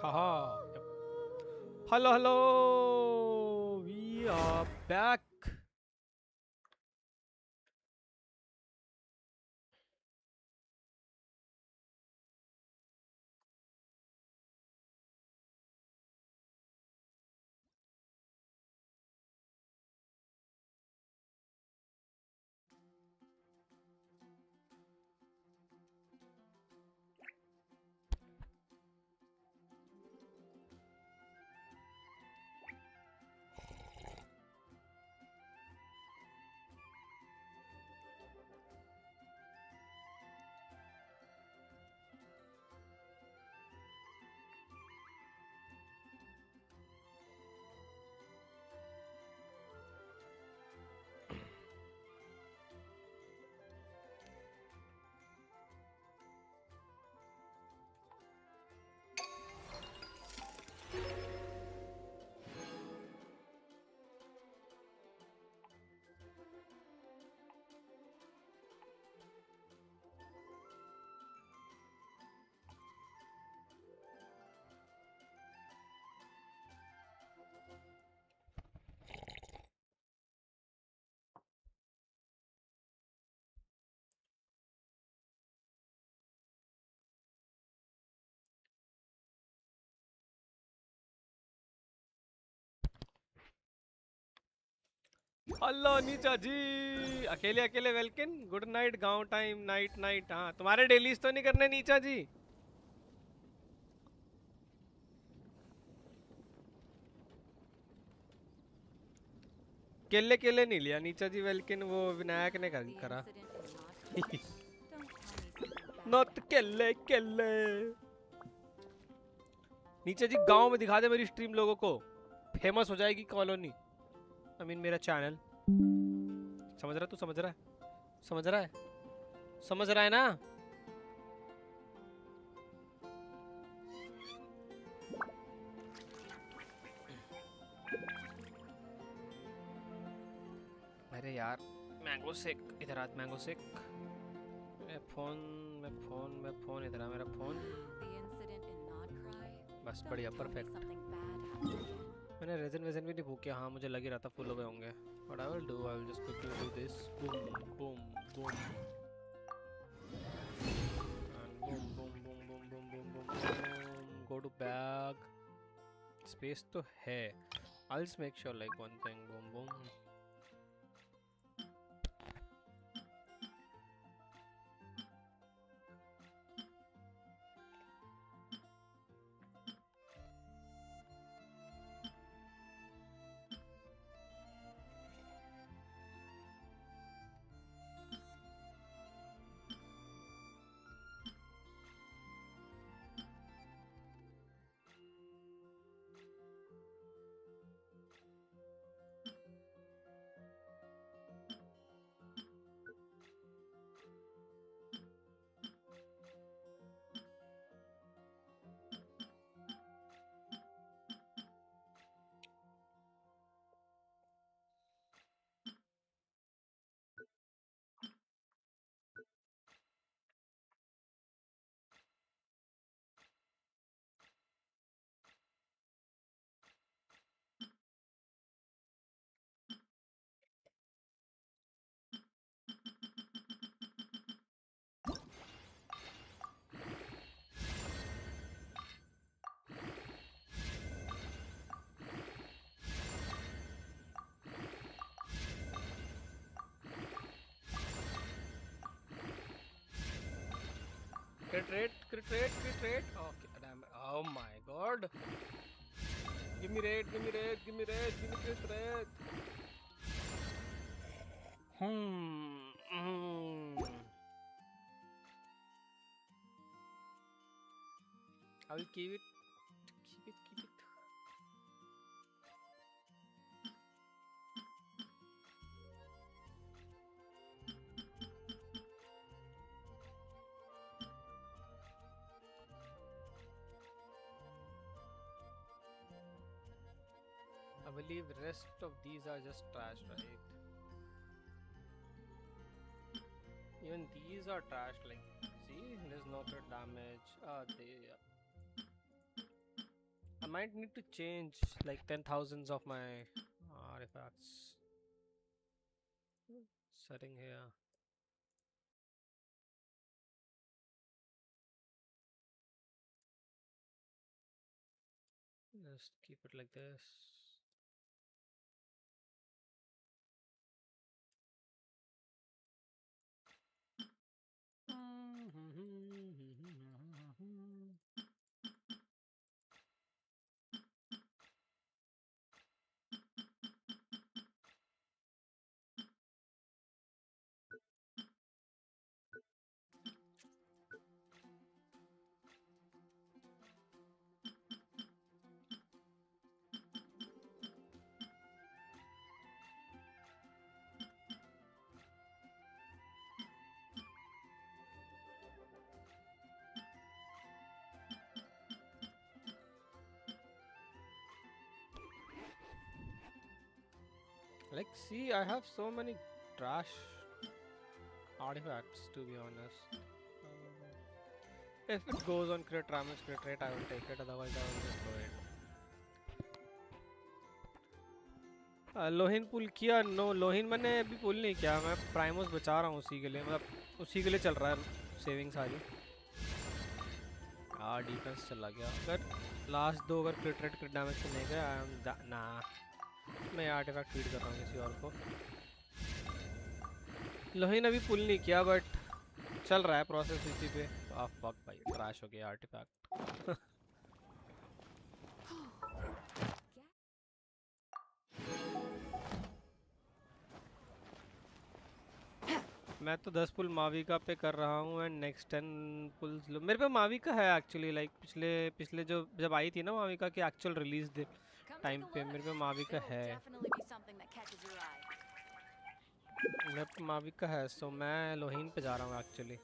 Haha. Yep. Hello, hello. We are back. Hello नीचा जी। अकेले अकेले वेलकम। गुड नाइट गांव टाइम। Night night. हाँ, तुम्हारे डेलीज तो नहीं करने नीचा जी? केले केले नहीं लिया नीचा जी वेलकम, वो विनायक ने करा। नॉट केले केले। नीचा जी गांव में दिखा दे मेरी स्ट्रीम, लोगों को फेमस हो जाएगी कॉलोनी। आई मीन मेरा चैनल। समझ रहा है तू? समझ रहा है? समझ रहा है? समझ रहा है ना? अरे यार, मैंगो शेक इधर आ। Mango shake. मैं फोन मैं फोन इधर आ। मेरा फोन बस बढ़िया, परफेक्ट। मैंने रेजन वेजन भी नहीं फूके। हाँ, मुझे लग ही रहा था फुल हो गए होंगे। What I will do, I will just quickly do this. Boom, boom, boom. And boom, boom, boom, boom, boom, boom, boom, boom. Go to bag. Space तो है. I'll just make sure like one thing. Boom, boom. Crit rate, crit rate, crit rate. Okay, damn. Oh my god. Give me rate, give me rate, give me rate, give me crit rate. Hmm. I will keep it. Keep it, keep it. I believe rest of these are just trash, right? Even these are trash. Like, see, there's no crit damage. They. I might need to change like 10,000s of my artifacts. Setting here. Just keep it like this. Like, see, I have so many trash artifacts, to be honest. If it goes on crit damage, crit rate, I will take it. Otherwise, I will just throw it. लोहिन पुल किया? No, लोहिन मैंने अभी पुल नहीं किया. मैं प्राइमोस बचा रहा हूँ उसी के लिए, मतलब उसी के लिए चल रहा है सेविंग सारी. डिफेंस चला गया. अगर लास्ट दो अगर क्रिट रेट क्रिट डैमेज से नहीं गए, आई एम ना. मैं आर्टिफैक्ट फीड कर रहा हूँ किसी और को. लोहिन अभी पुल नहीं किया बट चल रहा है प्रोसेस इसी पे. फक भाई, क्रैश हो गया आर्टिफैक्ट. मैं तो 10 पुल माविका पे कर रहा हूँ एंड नेक्स्ट 10 पुल्स मेरे पे माविका है एक्चुअली. लाइक पिछले पिछले जो जब आई थी ना माविका की एक्चुअल रिलीज टाइम पे मेरे पे माविका है. मेरे पे माविका है, सो मैं लोहिन पे जा रहा हूँ actually.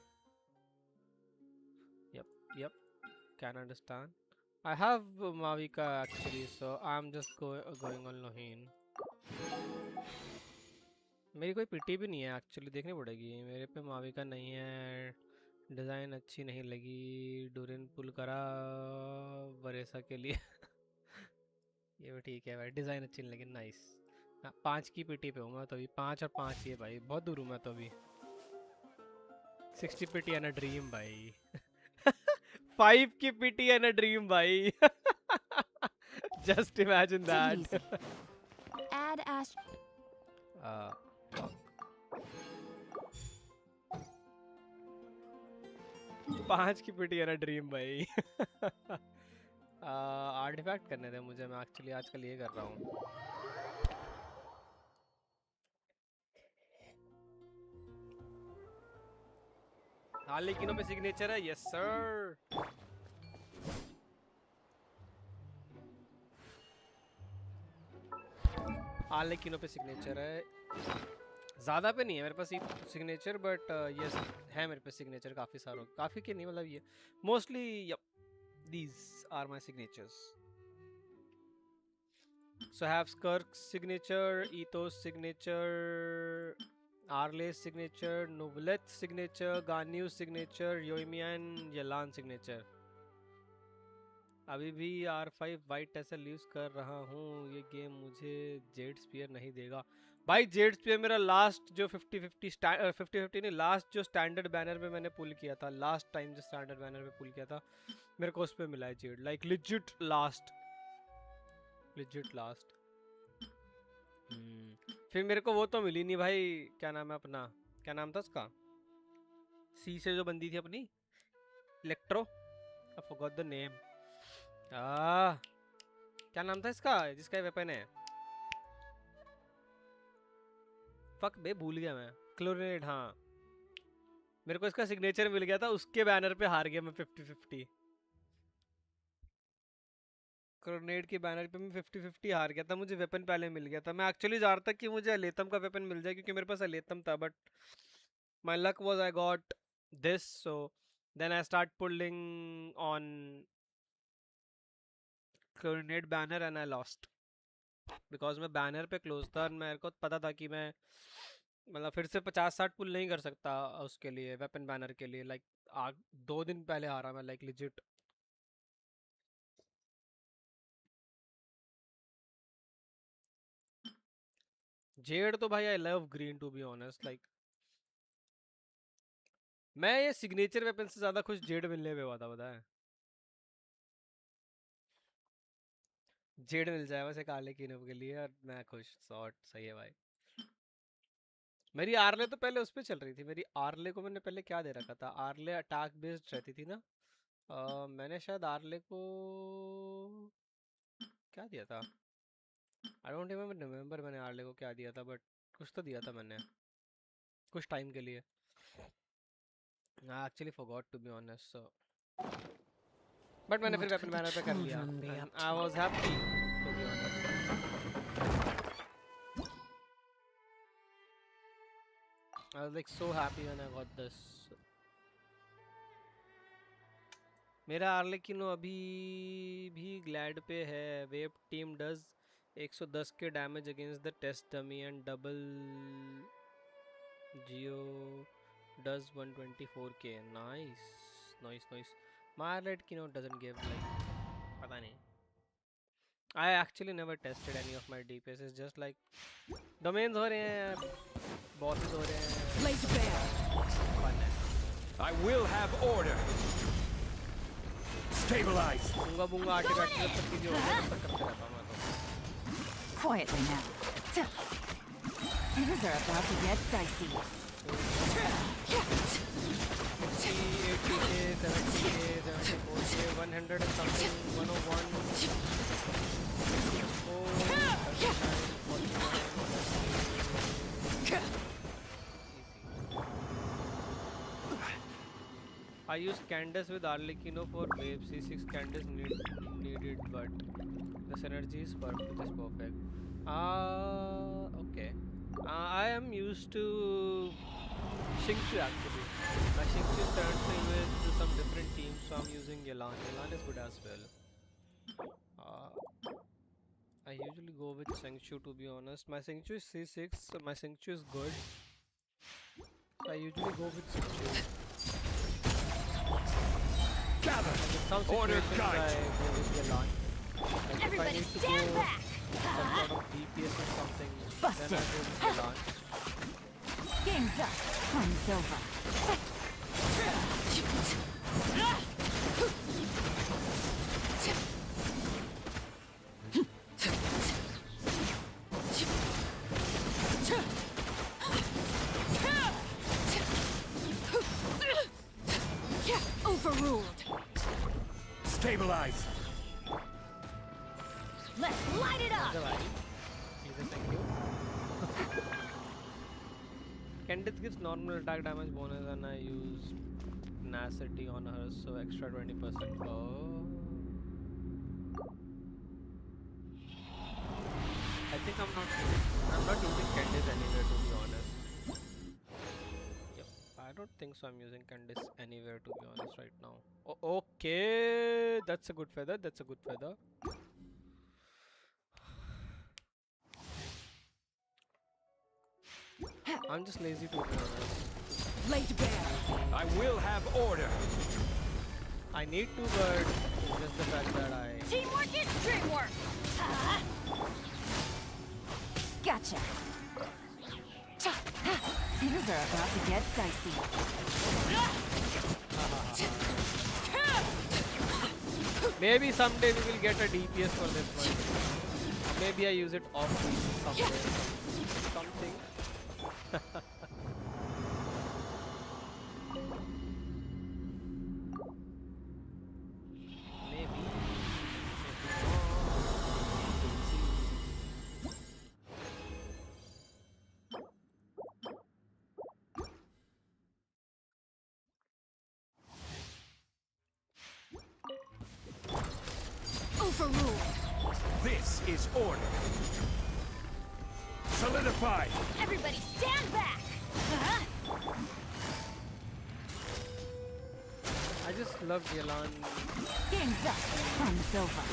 Yup yup, can understand. I have Mavuika actually, so I am just going on लोहिन. मेरी कोई पिटी भी नहीं है एक्चुअली, देखनी पड़ेगी. मेरे पे माविका नहीं है. डिज़ाइन अच्छी नहीं लगी. डूरिन पुल करा वरेसा के लिए. ये भी ठीक है भाई, डिज़ाइन अच्छी नहीं लगी. नाइस. 5 की पिटी पे हूँ मैं तो अभी. 5 और 5 ही है भाई, बहुत दूर हूँ मैं तो अभी. 60 पिटी एंड अ ड्रीम भाई. 5 की पिटी एंड अ ड्रीम भाई. Just imagine that. Add Ash. 5 की पिटी एंड अ ड्रीम भाई. आर्टिफैक्ट करने दे मुझे, मैं एक्चुअली आजकल ये कर रहा हूँ. हार्लेकिनों पे सिग्नेचर है. Yes sir. हार्लेकिनों पे सिग्नेचर है. ज़्यादा पे नहीं है मेरे पास सिग्नेचर, बट यस है मेरे पे सिग्नेचर काफ़ी सारों. काफ़ी के नहीं, मतलब ये mostly. Yep, these are my signatures. So I have Skirk's signature, Ethos signature, Arle's signature, Novelet's signature, Ganyu's signature, Yoimian, Yelan signature. अभी भी R5 वाइट एसएल यूज़ कर रहा हूँ. ये गेम मुझे जेड स्पीयर नहीं देगा भाई. जेड स्पीयर मेरा लास्ट जो 50-50 नहीं, लास्ट जो स्टैंडर्ड बैनर पे मैंने पुल किया था, लास्ट टाइम जो स्टैंडर्ड बैनर पे पुल किया था, मेरे को उस पे मिला है Z. Like legit last, legit last. फिर मेरे को वो तो मिली नहीं भाई. क्या नाम है अपना, क्या नाम था उसका, सी से जो बंदी थी अपनी, electro. I forgot the name. क्या नाम था इसका जिसका वेपन है. फक बे, भूल गया मैं. क्लोरिनेट, हाँ. मेरे को इसका सिग्नेचर मिल गया था, उसके बैनर पे हार गया मैं 50-50. क्लोरिनेट के बैनर पे मैं 50-50 हार गया था. मुझे वेपन पहले मिल गया था. मैं एक्चुअली जा रहा था कि मुझे अलेतम का वेपन मिल जाए क्योंकि मेरे पास अलेतम था, but my luck was I got this. So then I start pulling on Clorinde banner and I lost because मैं बैनर पे क्लोज था. मेरे को पता था कि मैं मतलब फिर से 50-60 पुल नहीं कर सकता उसके लिए, वेपन बैनर के लिए. लाइक 2 दिन पहले हारा मैं, लाइक लिजिट. जेड तो भाई I love green to be honest, like मैं ये सिग्नेचर वेपन से ज्यादा खुश जेड मिलने पे हुआ था, पता है। जेड मिल जाए वैसे काले कीनव के लिए और मैं खुश, शॉर्ट सही है भाई। मेरी आर्ले तो पहले उस पे चल रही थी, मेरी आर्ले को मैंने पहले क्या दे रखा था, आर्ले अटैक बेस्ड रहती थी ना। मैंने शायद आर्ले को क्या दिया था, आई डोंट इवन रिमेम्बर मैंने आर्ले को क्या दिया था, बट कुछ तो दिया था मैंने कुछ टाइम के लिए। I actually forgot to be honest, so but मैंने फिर What weapon could the banner पे कर लिया children be and up I to? Was happy to be honest. I was like so happy when I got this. मेरा Arlecchino अभी भी glad पे है। Wave team does 110 k damage against the test dummy and double Geo does 124 k. Nice nice nice. My Arlecchino doesn't give like, पता नहीं। I actually never tested any of my DPS. It's just like domains हो रहे हैं, bosses हो रहे हैं, Laser bear. fun है। I will have order. Stabilize. bunga bunga artifact जब तक चीजें हो रही हैं तब तक करते रहता हूँ मैं तो। Quietly now. Things are about to get dicey. 50, 80k, 70k, 74k, 100 and something, 101, 49. I use Candace with Arlecchino for wave C6. Candace needed, but the synergy is perfect. Okay. I am used to Xingqiu actually. My Xingqiu turned me with some different teams, so I'm using Yelan. Yelan is good as well. I usually go with Xingqiu to be honest. My Xingqiu is C6, so my Xingqiu is good. So I usually go with Xingqiu. Gather. Like some Order situations guide. I go with Yelan. Like if I Everybody need to stand go back. some sort of DPS or something, Busted. then I go with Yelan. Game's up. Fun's over. Overruled. Stabilize. Let's light it up. Thank you. Candice gives normal attack damage bonus and I use tenacity on her, so extra 20%. Oh. I think I'm not using Candice anywhere to be honest. Yep. I don't think so I'm using Candice anywhere to be honest right now. Oh, okay. That's a good feather. That's a good feather. I'm just lazy to be honest. Laser bear. I will have order. I need to, but it's just the fact that I... Teamwork is dreamwork. Gotcha. Things are about to get dicey. Maybe someday we will get a DPS for this one. Maybe I use it off somewhere. Something. Maybe. Overruled. This is order. Solidify. Everybody stand back. I just love Yelan. Game's up. Fun's over.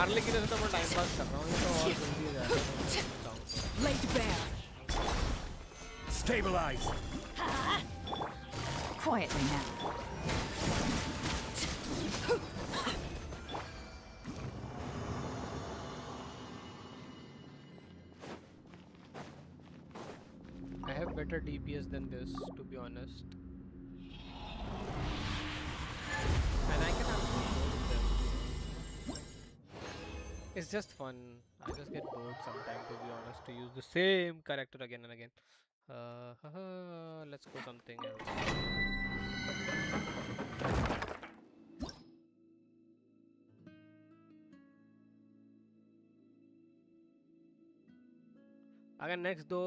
Early की तरह तो मैं time pass कर रहा हूँ, ये तो और जल्दी जा रहा है। Laser bear. Stabilize. Quietly now. I have better DPS than this, to be honest. And I can actually go with them. It's just fun. I just get bored sometimes, to be honest, to use the same character again and again. Let's go something else. अगर next 2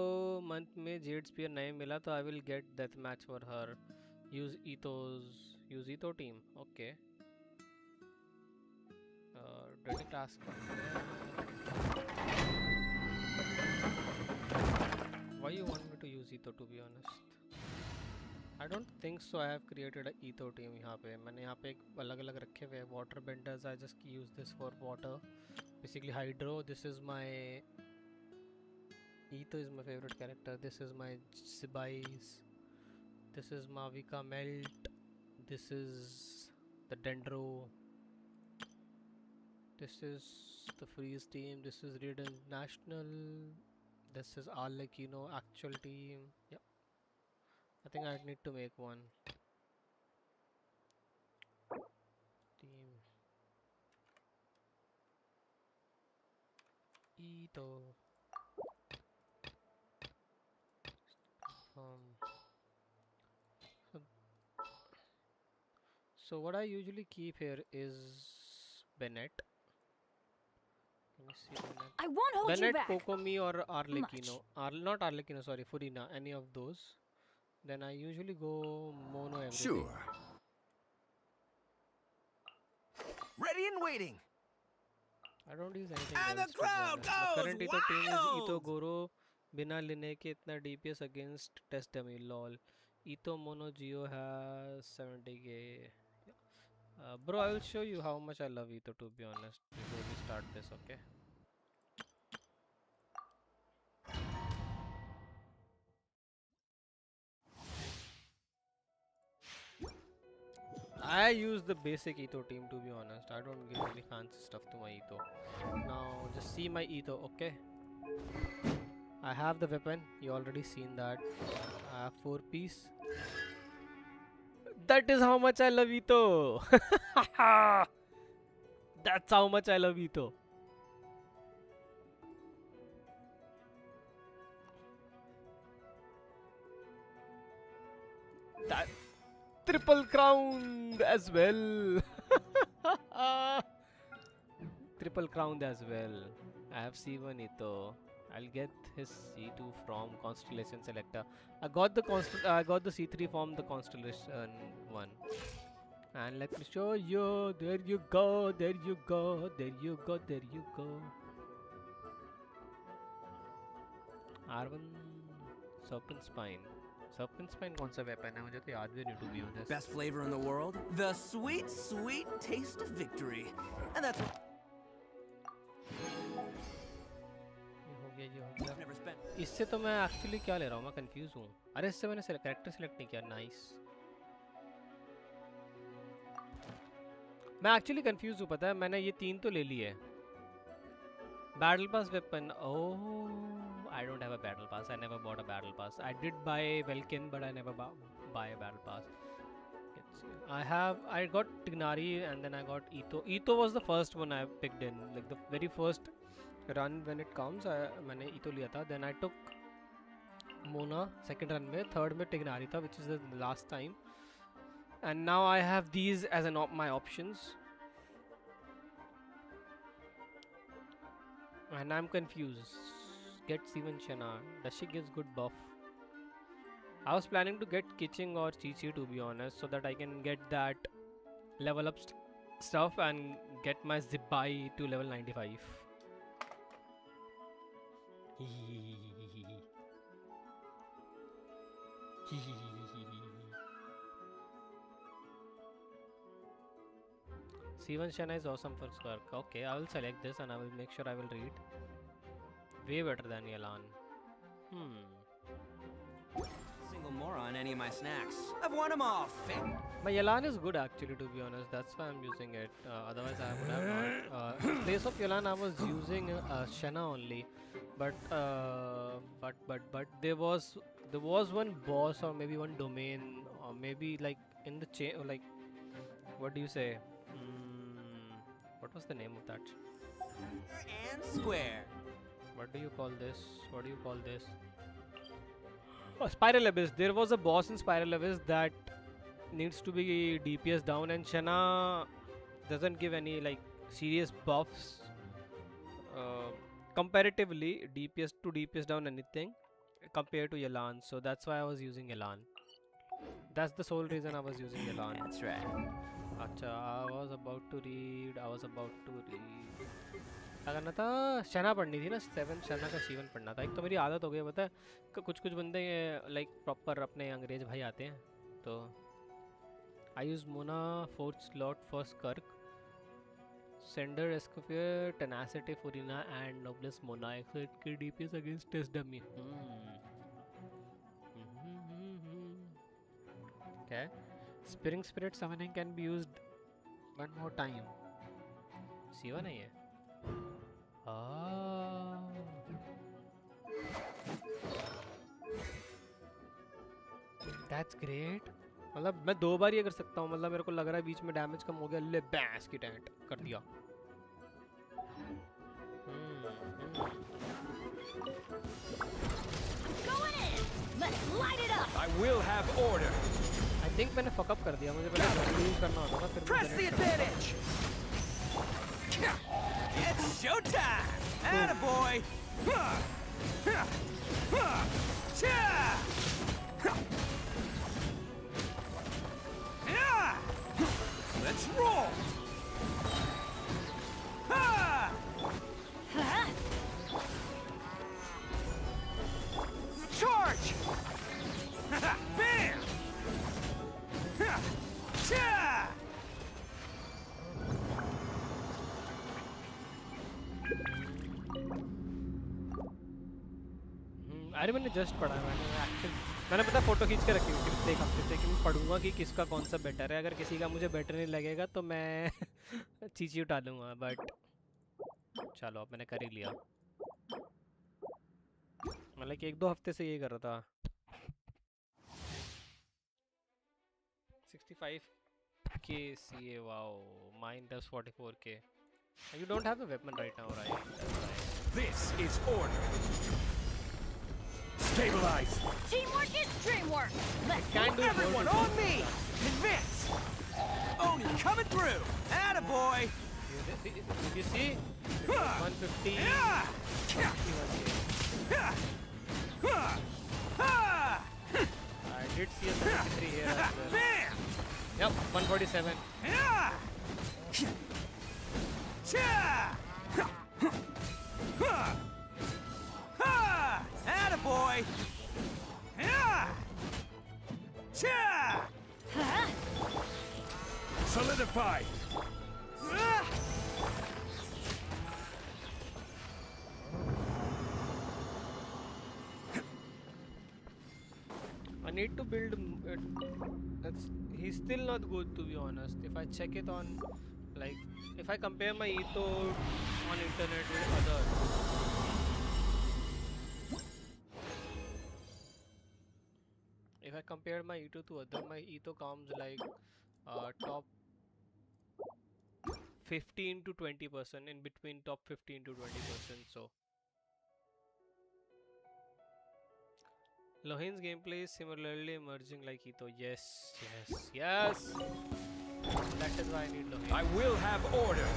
month में jade spear नहीं मिला तो I will get death match for her use Itto team okay daily task why you want me to use Itto to be honest I don't think so I have created a Itto team यहाँ पे मैंने यहाँ पे एक अलग अलग रखे हुए हैं water benders I just use this for water basically hydro this is my Etho is my favorite character. This is my Sibais. This is Mavika Melt. This is the Dendro. This is the Freeze team. This is Red National. This is Arlecchino actual team. Yeah. I think I need to make one. Team. Etho. So what I usually keep here is Bennett. Can you see Bennett? I won't hold Bennett, you back. Kokomi or Arlecchino. Not Arlecchino, sorry, Furina. Any of those. Then I usually go mono everything. Sure. Ready and waiting. I don't use anything And else. the crowd My current goes Etho team is Etho wild! Goro. बिना लेने के इतना DPS against test dummy lol. Etho mono Geo has 70k. Bro, I will show you how much I love Etho to be honest before we start this, okay? I use the basic Etho team to be honest. I don't give any fancy stuff to my Etho. Now just see my Etho, okay? I have the weapon, you already seen that. I have 4 piece. That is how much I love Etho. That's how much I love Etho. That triple crown as well. Triple crown as well. I have C1 Etho. I'll get his C2 from Constellation Selector. I got the C3 from the Constellation one. And let me show you. There you go. There you go. There you go. There you go. R1 Serpent Spine. Serpent Spine कौन सा weapon है मुझे तो याद भी नहीं to be honest. Best flavor in the world? The sweet, sweet taste of victory. And that's what ये हो गया. I've never spent. इससे तो मैं एक्चुअली क्या ले रहा हूँ मैं कंफ्यूज हूँ. अरे इससे मैंने कैरेक्टर सेलेक्ट नहीं किया. नाइस. मैं एक्चुअली कंफ्यूज हूँ पता है मैंने ये 3 तो ले लिए. Battle pass weapon. Oh I don't have a battle pass. I never bought a battle pass. I did buy Velkin, but I never buy a battle pass. I got Tignari and then I got Etho. Etho was the first one I picked in, like the very first run when it comes. मैंने Etho लिया था. Then I took Mona second run में, third में Tignari था, which is the last time. And now I have these as my options. And I'm confused. Get Steven Shanna. Does she gives good buff? I was planning to get Kitching or Chi-Chi to be honest, so that I can get that level up stuff and get my Zibai to level 95. Steven Shanna is awesome for Skark. Okay, I will select this and I will make sure I will read. Way better than Yalan. Single more on any of my snacks. I've won them all. My Yelan is good actually, to be honest. That's why I'm using it. Otherwise, I would have not. In place of Yelan, I was using Shenna only. But there was one boss or maybe one domain or maybe like in the chain, like what do you say? What was the name of that? And square. What do you call this? What do you call this? Oh, Spiral Abyss. There was a boss in Spiral Abyss that needs to be DPS down, and Shenna doesn't give any like serious buffs. Comparatively, DPS to DPS down anything compared to Yelan. So that's why I was using Yelan. That's the sole reason I was using Yelan. That's right. Acha, I was about to read. क्या करना था? शना पढ़नी थी ना, 7 शना का सीवन पढ़ना था। एक तो मेरी आदत हो गई, पता है कुछ कुछ बंदे लाइक प्रॉपर अपने अंग्रेज भाई आते हैं तो I use Mona 4th slot for Skirk, Sender, Escoffier, Tenacity, Furina and Noblesse Mona. Exit DPS against test dummy. Okay. Spearing Spirit summoning can be used one more time. Siva नहीं है? That's great. मतलब मैं 2 बार ये कर सकता हूँ, मतलब मेरे को लग रहा है बीच में डैमेज कम हो गया, ले बैंस की टेंट कर दिया। I will have order. I think मैंने fuck up कर दिया, मुझे पहले यूज करना होता था, फिर Press the advantage. It's showtime! Attaboy! Let's roll. Charge! Bam! अरे मैंने जस्ट पढ़ा है, मैंने पता फोटो खींच के रखी हुई थी एक हफ्ते से कि मैं पढ़ूंगा कि किसका कौन सा बेटर है। अगर किसी का मुझे बेटर नहीं लगेगा तो मैं चीची उठा लूँगा, बट चलो अब मैंने कर ही लिया। मतलब कि 1-2 हफ्ते से ये कर रहा था। 65k CA, wow, mine does 44k. You don't have the weapon right now, right? That's right. This is order. Stabilize. Teamwork is dreamwork. Let's Can do Everyone more. on me. Advance. Oni coming through! Attaboy! You see? 150. I did see a 73 here as well. Bam! Yep, 147. Attaboy! Solidify. I need to build it. He's still not good, to be honest. If I check it on, like, if I compare my Etho on internet with others, if I compare my Etho to other, my Etho comes like top 15 to 20%, in between top 15 to 20%. So Lohin's gameplay is similarly emerging like Etho. Yes. That is why I need Lohin. I will have order.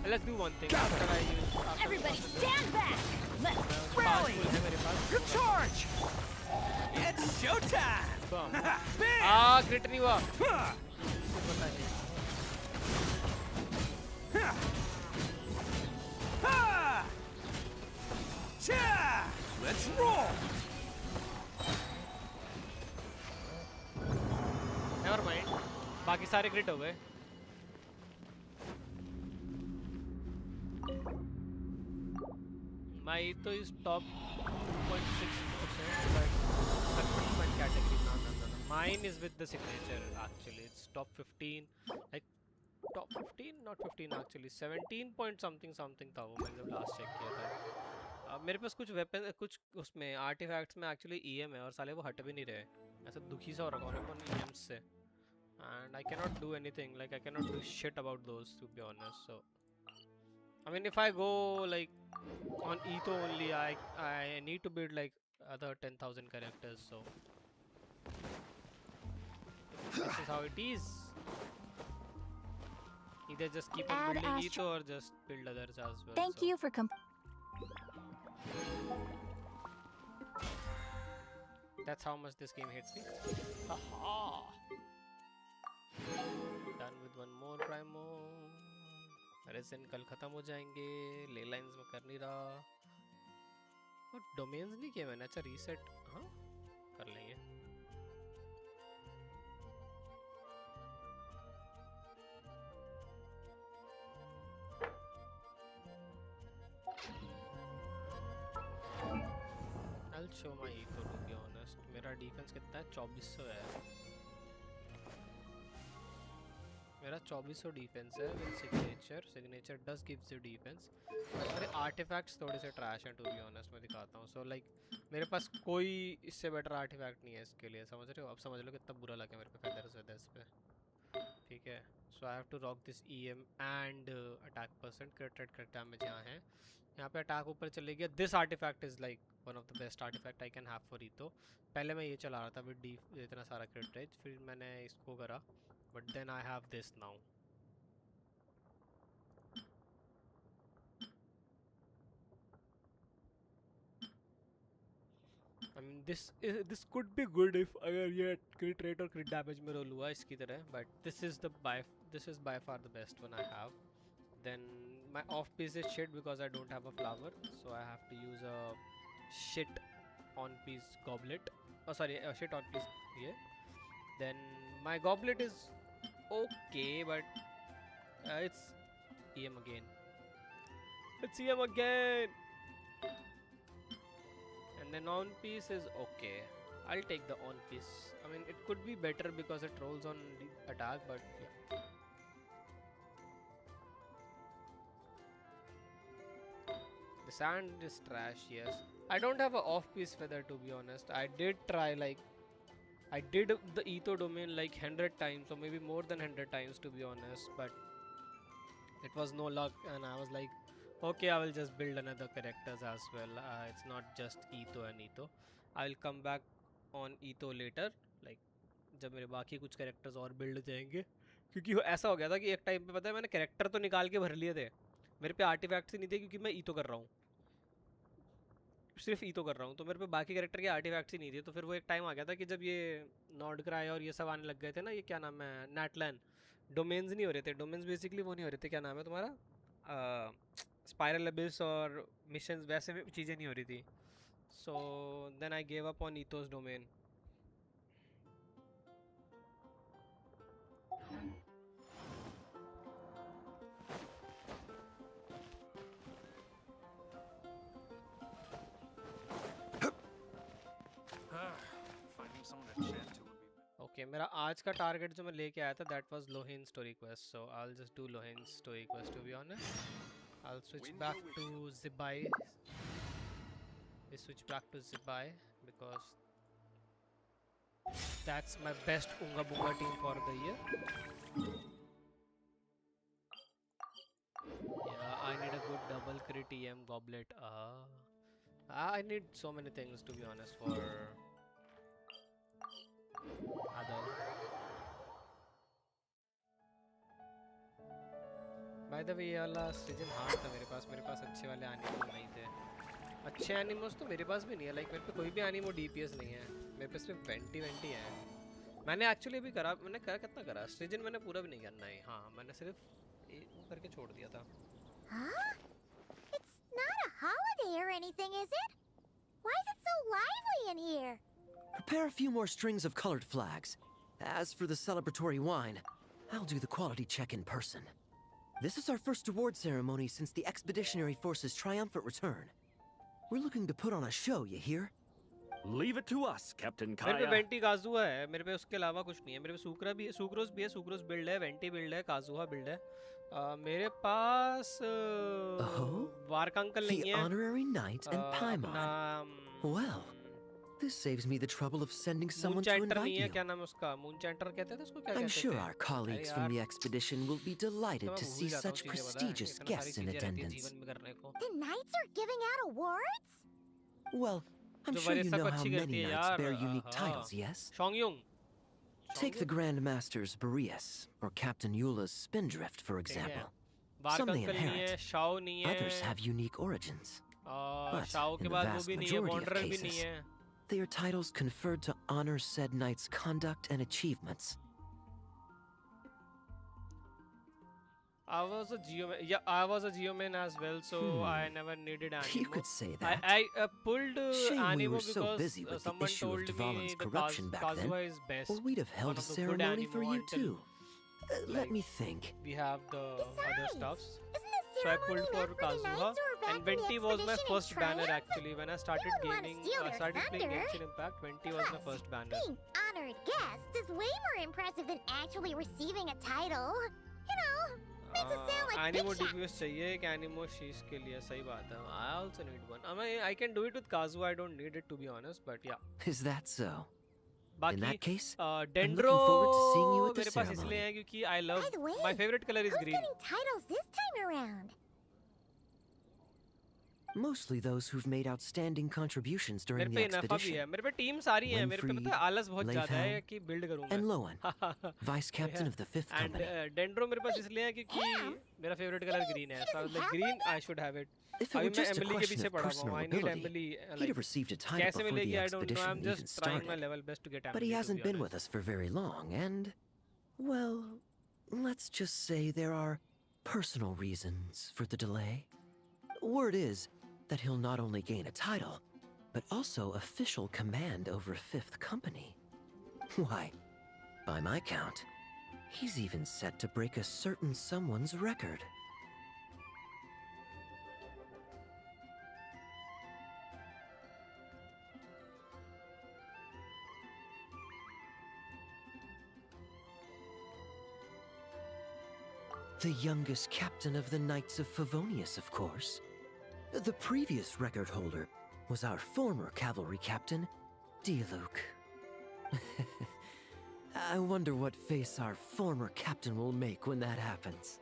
Let's do one thing. After I use. Everybody stand back. Let's Rally. मेरे पास. Good charge. It's showtime! Bam. Bam. Crit नहीं हुआ. Let's roll. Never mind. बाकी सारे crit हो गए. My Etho is top 2.6%, but success category. No. Mine is with the signature actually. It's top 15. Like top 15, not 15 actually. 17 point something था वो मैंने जब last check किया था. मेरे पास कुछ वेपन कुछ उसमें आर्टिफैक्ट्स में एक्चुअली ईएम है और साले वो हट भी नहीं रहे. ऐसा दुखी सा हो रखा हूँ उन ईएम्स से. And I cannot do anything. Like I cannot do shit about those to be honest. So I mean, if I go like on Etho only, I need to build like other 10,000 characters. So this is how it is. Either just keep on Add building astro- Etho or just build others as well. Thank so. you for That's how much this game hates me. Haha. Done with one more Primo. रेज़न कल ख़त्म हो जाएंगे. ले lines में कर नहीं रहा. और डोमेन्स नहीं किए मैंने. अच्छा रीसेट हाँ कर लेंगे. I'll show my Etho to be honest. मेरा डिफेंस कितना है? 2400 है. मेरा 2400 डिफेंस है with signature. Signature does gives you defence. मेरे आर्टिफैक्ट्स थोड़े से ट्रैश हैं टू बी ऑनेस्ट. मैं दिखाता हूँ. सो लाइक मेरे पास कोई इससे बेटर आर्टिफैक्ट नहीं है इसके लिए. समझ रहे हो? अब समझ लो कितना बुरा लगा मेरे पे फेदर्स वेदर्स पे. ठीक है. So I have to rock this EM and attack percent. Crit damage यहाँ है. यहाँ पे अटैक ऊपर चले गया. This artifact is like one of the best artifact I can have for Itto. पहले मैं ये चला रहा था विद डी इतना सारा क्रिट रेज. फिर मैंने इसको करा. But then I have this now. I mean this could be good if अगर ये crit rate और crit damage में roll हुआ इसकी तरह. But this is by far the best one I have. Then my off piece is shit because I don't have a flower, so I have to use a shit on piece goblet. Oh sorry, a shit on piece here. Then my goblet is okay, but it's EM again. It's EM again. And then on piece is okay. I'll take the on piece. I mean, it could be better because it rolls on the attack, but yeah. The sand is trash, yes. I don't have a off piece feather to be honest. I did try like I did the Etho domain like 100 times or maybe more than 100 times to be honest, but it was no luck and I was like, okay, I will just build another characters as well. It's not just Etho and Etho. I will come back on Etho later, like जब मेरे बाकी कुछ characters और build हो जाएंगे. क्योंकि ऐसा हो गया था कि एक टाइम पे पता है मैंने character तो निकाल के भर लिए थे. मेरे पे artifacts ही नहीं थे क्योंकि मैं Etho कर रहा हूँ. सिर्फ ईतो कर रहा हूँ तो मेरे पे बाकी कैरेक्टर के आर्टिफैक्ट्स ही नहीं थे. तो फिर वो एक टाइम आ गया था कि जब ये नॉर्ड क्राई और ये सब आने लग गए थे ना. ये क्या नाम है? नैटलैन. डोमेन्स नहीं हो रहे थे. डोमेन्स बेसिकली वो नहीं हो रहे थे. क्या नाम है तुम्हारा? स्पाइरल एबिस और मिशंस वैसे भी चीज़ें नहीं हो रही थी. So then I gave up on ethos domain. Finding someone to chat to would be okay मेरा आज का टारगेट जो मैं लेके आया था that was Lohen story quest. So I will just do Lohen story quest to be honest. I will switch back to Jibai. Switch back to Zibai because that's my best Unga Bunga team for the year. Yeah, I need a good double crit EM goblet. I need so many things to be honest for other. By the way, ये वाला सृजन hard था मेरे पास अच्छे वाले एनिमो नहीं थे. अच्छे एनिमोस तो मेरे पास भी नहीं है. लाइक मेरे पे कोई भी एनिमो डीपीएस नहीं है. मेरे पे सिर्फ 20 है. मैंने एक्चुअली अभी करा. मैंने करा कितना करा सृजन मैंने पूरा भी नहीं करना है. हाँ मैंने सिर्फ वो करके छोड़ दिया था. Huh? It's not a holiday or anything, is it? Why is it so lively in here? Prepare a few more strings of colored flags. As for the celebratory wine, I'll do the quality check in person. This is our first award ceremony since the Expeditionary Force's triumphant return. We're looking to put on a show, you hear? Leave it to us, Captain मेरे पे Kaya. Vanity काजुहा है, मेरे पे उसके अलावा कुछ नहीं है। मेरे पे सुक्रा भी है, सुक्रोस भी है, सुक्रोस बिल्ड है, वेंटी बिल्ड है, काजुहा बिल्ड है। मेरे पास Oh? वार्क अंकल The नहीं है। honorary knight and अपना Paimon. Well, this saves me the trouble of sending someone to मूनचैंटर invite नहीं है, you. क्या नाम है उसका? मूनचैंटर कहते थे उसको, क्या I'm कहते sure थे? our colleagues अरे from the यार, expedition will be तो delighted मैं to भूल see जाता हूँ such चीजें, पता है? prestigious इतनी सारी guests in चीजें रहती है attendance. जीवन में करने को। The knights are giving out awards? Well, I'm जो sure you वरिसा know को how अच्छी करती many है knights यार। bear unique हाँ। titles, yes? शोंगयुंग। Take the Grand Masters Boreas or Captain Eula's Spindrift, for ठीक है। example. वार्क Some they अंकल नहीं है, inherit, शाओ नहीं others है, have unique origins. But Shao in के the बाद वो vast भी नहीं है, majority of वॉन्डरर भी नहीं cases, है। they are titles conferred to honor said knight's conduct and achievements. I was a geoman. Yeah, I was a geoman as well, so I never needed animo. You could say that. I pulled Shame we animo were so because busy with the someone issue of told Dvalin's me the corruption back then, Kazuha is best. or we'd have held one a of the good ceremony for animo you until, too. Let like, me think. We have the other Besides, stuffs. Isn't the So I ceremony pulled for meant for the Kazuha, knights who were back and from the Venti was my expedition in first banner triumph? actually. When I started wouldn't wanna gaming, steal I their started playing thunder. Genshin Impact. Venti was my Plus, first banner. being honored guests is way more impressive than actually receiving a title. You know, makes it sound like big एनिमो shots. DPS चाहिए एक एनिमो शीश के लिए, सही बात है। I also need one. I mean, I can do it with Kazuha. I don't need it to be honest, but yeah. Is that so? In बाकी that case, dendro looking forward to seeing you at the मेरे पास इसलिए ceremony. है क्योंकि I love By the way, my favorite color is Who's green. getting titles this time around? Mostly those who've made outstanding contributions during मेरे the पे नफा भी है, expedition. मेरे पे टीम सारी है, मेरे पे पता है आलस बहुत ज्यादा है कि बिल्ड करूं And मैं। Lowen, vice captain of the 5th And company. Dendro मेरे पास इसलिए है क्योंकि Ham? मेरा फेवरेट कलर ग्रीन है। So I was like green, I should have it. If it अभी were मैं just a एमिली के question पीछे of पड़ा हुआ personal हूँ। I need ability, Emily. he'd Like, have received a title कैसे before मिलेगी the I don't know. I'm expedition even just trying my started. level best to get Emily. But he to hasn't be been honest. with us for very long, and, well, let's just say there are personal reasons for the delay. Word is that he'll not only gain a title, but also official command over 5th Company. Why, by my count, he's even set to break a certain someone's record. The youngest captain of the Knights of Favonius, of course. The previous record holder was our former cavalry captain, Diluc. I wonder what face our former captain will make when that happens.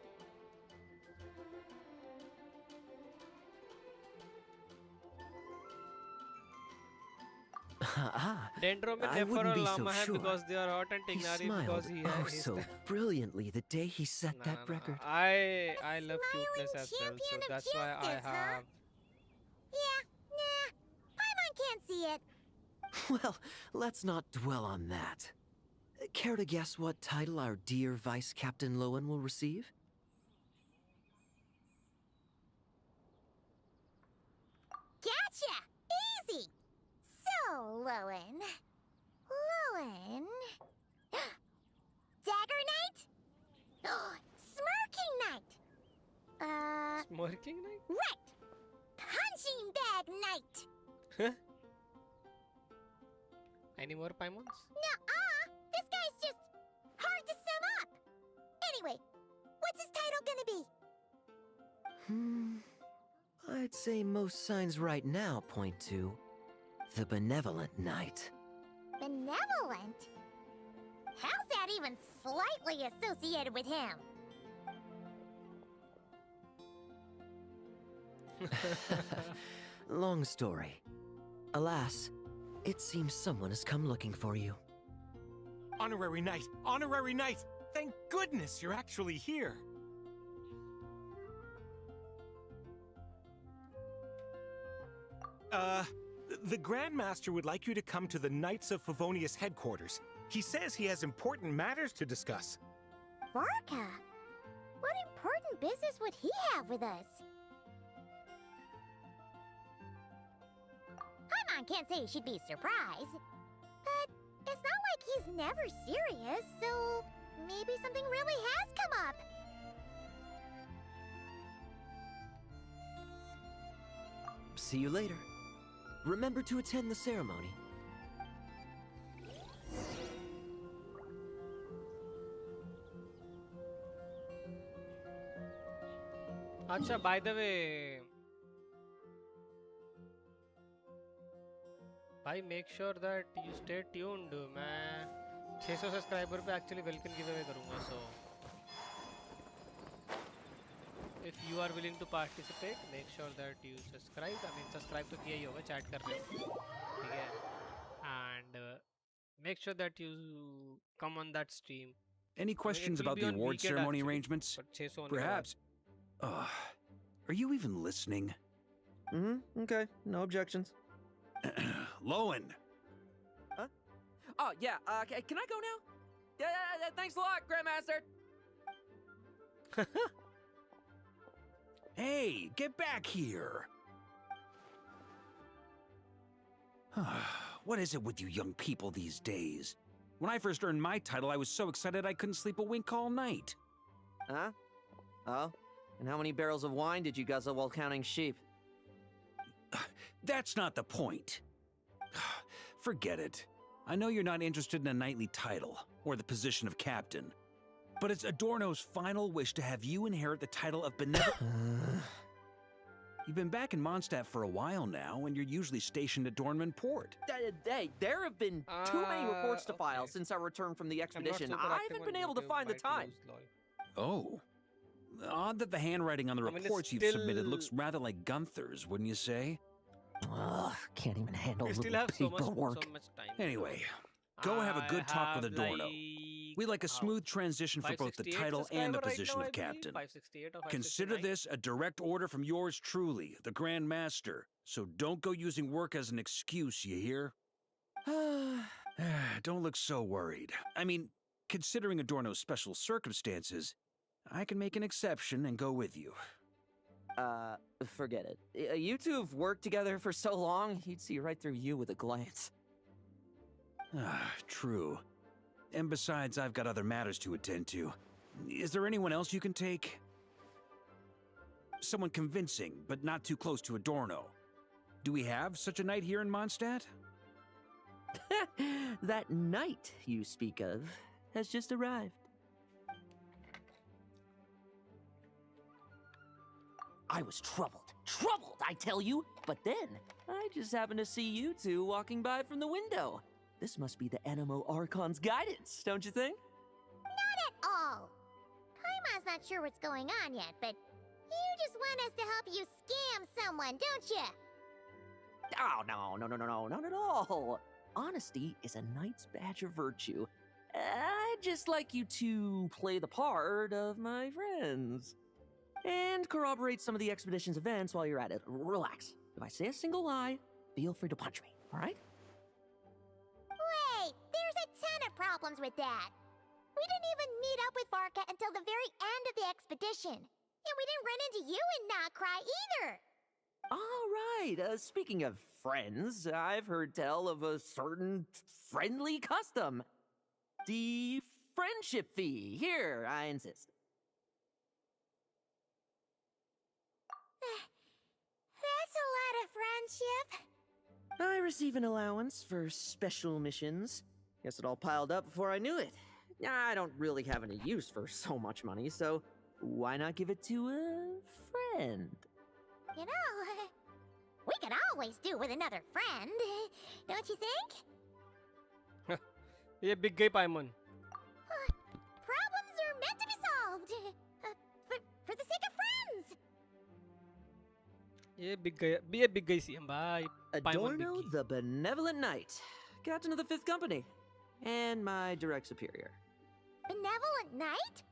Dendro में I नेफर wouldn't और be so Lama है sure. because they are hot and He Tignari smiled because he oh he's so the... brilliantly the day he set No, that no, no. record. I love cuteness Smiling as well, so champion of that's why I justice, huh? have. Yeah, nah. Paimon can't see it. Well, let's not dwell on that. Care to guess what title our dear Vice Captain Lowen will receive? Gotcha! Easy! So, Lowen. Dagger Knight? Smirking Knight! Smirking night? Right! Punching Bag Knight! Any more Paimons? Nuh-uh! This guy's just hard to sum up! Anyway, what's his title gonna be? I'd say most signs right now point to the Benevolent Knight. Benevolent? How's that even slightly associated with him? Long story. Alas, it seems someone has come looking for you. Honorary Knight! Honorary Knight! Thank goodness you're actually here! The Grand Master would like you to come to the Knights of Favonius headquarters. He says he has important matters to discuss. Varka? What important business would he have with us? Paimon can't say she'd be surprised. But it's not like he's never serious, so maybe something really has come up. See you later. Remember to attend the ceremony. अच्छा by the way भाई make sure that you stay tuned. मैं 600 subscriber पे actually welcome giveaway करूंगा, so if you are willing to participate make sure that you subscribe. I mean subscribe तो किया ही होगा, chat कर रहे हो, ठीक है? And make sure that you come on that stream. Any I mean, it questions will about be the on award weekend ceremony actually, arrangements? but 600 होने के बाद। Perhaps. Are you even listening? Okay, no objections. Lowen! Oh, yeah, can I go now? Yeah, thanks a lot, Grandmaster! Hey, get back here! What is it with you young people these days? When I first earned my title, I was so excited I couldn't sleep a wink all night. Huh? Oh? And how many barrels of wine did you guzzle while counting sheep? That's not the point. Forget it. I know you're not interested in a knightly title, or the position of captain. But it's Adorno's final wish to have you inherit the title of benevolent... You've been back in Mondstadt for a while now, and you're usually stationed at Dornman Port. Hey, there have been too many reports to file Okay. since our return from the I'm not expedition. super I active haven't on been able to YouTube, find the might time. lose, lol. Oh. Odd that the handwriting on the I mean, it's reports you've submitted still- looks rather like Gunther's, wouldn't you say? Ugh, can't even handle We still little have so paperwork. much time. Anyway, go have a good talk with Adorno. We'd like a how? smooth transition for both the 568 title and the subscriber right position now, of I believe? captain. 568 or Consider 569? this a direct order from yours truly, the Grand Master. So don't go using work as an excuse, you hear? Don't look so worried. I mean, considering Adorno's special circumstances, I can make an exception and go with you. Forget it. You two have worked together for so long, he'd see right through you with a glance. True. And besides, I've got other matters to attend to. Is there anyone else you can take? Someone convincing, but not too close to Adorno. Do we have such a knight here in Mondstadt? That knight you speak of has just arrived. I was troubled, I tell you. But then, I just happened to see you two walking by from the window. This must be the Animo Archon's guidance, don't you think? Not at all. Paimon's not sure what's going on yet, but you just want us to help you scam someone, don't you? Oh, no, not at all. Honesty is a knight's badge of virtue. I'd just like you to play the part of my friends. And corroborate some of the expedition's events while you're at it. Relax. If I say a single lie, feel free to punch me, alright? Wait, there's a ton of problems with that. We didn't even meet up with Varka until the very end of the expedition. And we didn't run into you in Nocry either. Alright, speaking of friends, I've heard tell of a certain friendly custom. The friendship fee. Here, I insist. That's a lot of friendship. I receive an allowance for special missions. Guess it all piled up before I knew it. I don't really have any use for so much money, so why not give it to a friend? You know, we could always do with another friend, don't you think? ये बिक गई पाइमन। Problems are meant to be solved. For the sake of friends. ये बिक गई सी भाई। पाइमन बिक Adorno गई। the Benevolent Knight, Captain of the 5th Company, and my direct superior. Benevolent Knight?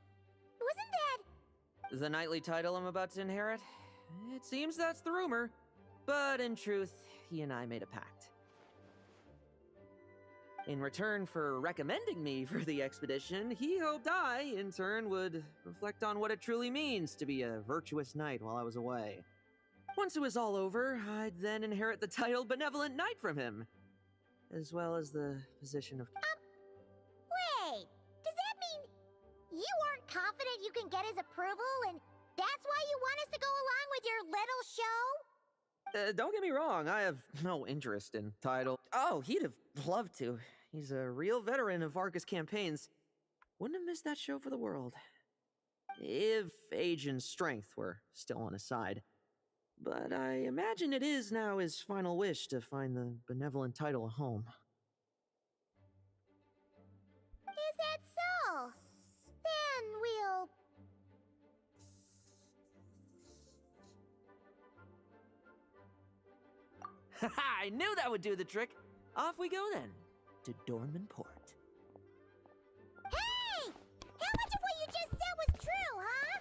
Wasn't that... The knightly title I'm about to inherit? It seems that's the rumor, but in truth, he and I made a pact. In return for recommending me for the expedition, he hoped I, in turn, would reflect on what it truly means to be a virtuous knight while I was away. Once it was all over, I'd then inherit the title Benevolent Knight from him, as well as the position of... Wait, does that mean you aren't confident you can get his approval and that's why you want us to go along with your little show? Don't get me wrong, I have no interest in title. Oh, he'd have loved to. He's a real veteran of Varka's campaigns. Wouldn't have missed that show for the world. if age and strength were still on his side. But I imagine it is now his final wish to find the benevolent title a home. Is that so? Then we'll... I knew that would do the trick. Off we go then, to Dornman Port. Hey! How much of what you just said was true, huh?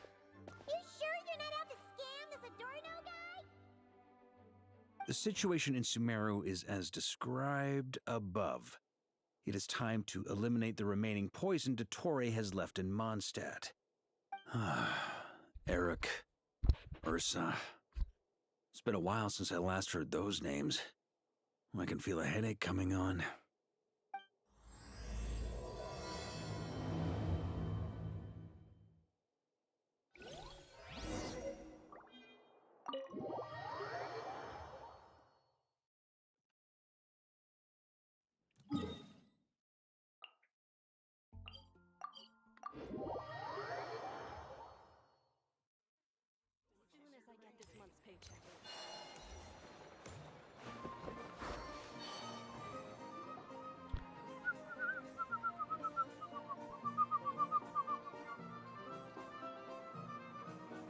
You sure you're not out to scam this Adorno guy? The situation in Sumeru is as described above. It is time to eliminate the remaining poison Dottore has left in Mondstadt. Eric, Ursa. It's been a while since I last heard those names. I can feel a headache coming on.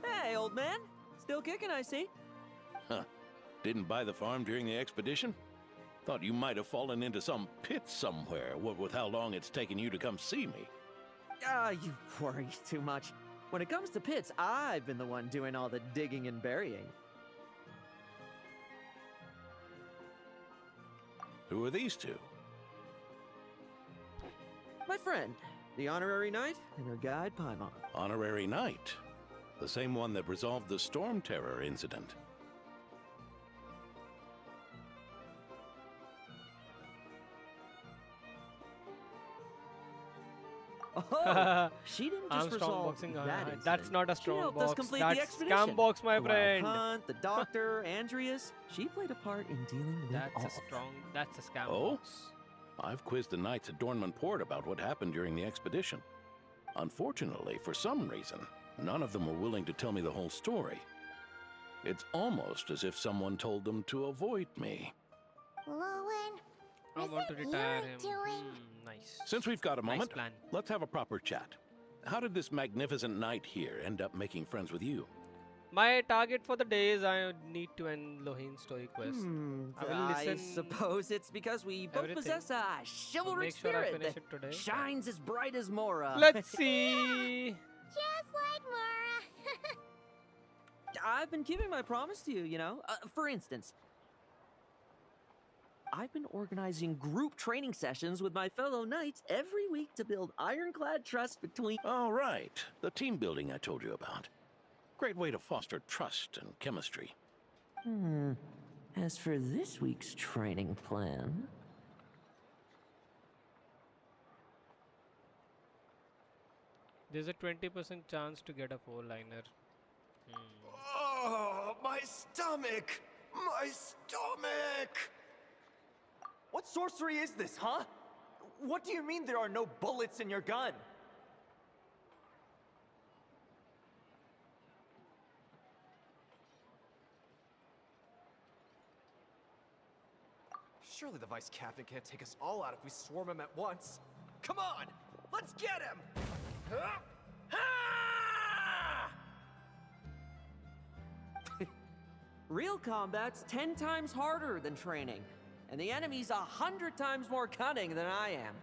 Hey, old man. Still kicking, I see. Huh. Didn't buy the farm during the expedition? Thought you might have fallen into some pit somewhere, what with how long it's taken you to come see me. You worry too much. When it comes to pits, I've been the one doing all the digging and burying. Who are these two? My friend, the honorary knight, and her guide, Paimon. Honorary Knight. The same one that resolved the Storm Terror incident. Oh, she didn't just I'm resolve strongboxing. that That's incident. not a She helped us strongbox. complete the That's expedition. scambox, my The Wild friend. Hunt, the doctor, Andreas, she played a part in dealing with That's all a of them. strong. That's a scam Oh? box. I've quizzed the knights at Dornman Port about what happened during the expedition. Unfortunately, for some reason, none of them were willing to tell me the whole story. It's almost as if someone told them to avoid me. Lowen, I is want to it retire you're him. doing? Nice. Since we've got a Nice moment, plan. let's have a proper chat. How did this magnificent knight here end up making friends with you? My target for the day is I need to end Lohin's story quest. I will I listen suppose it's because we both everything. possess a I'll chivalric make sure I spirit finish that it today. shines as bright as Mora. Let's see. Just like Mora. I've been keeping my promise to you, you know. For instance, I've been organizing group training sessions with my fellow knights every week to build ironclad trust between... Oh, right. The team building I told you about. Great way to foster trust and chemistry. As for this week's training plan... There's a 20% chance to get a 4-liner. Oh, my stomach! My stomach! What sorcery is this, huh? What do you mean there are no bullets in your gun? Surely the vice captain can't take us all out if we swarm him at once. Come on! Let's get him! Huh? Ah! Real combat's 10 times harder than training, and the enemy's 100 times more cunning than I am.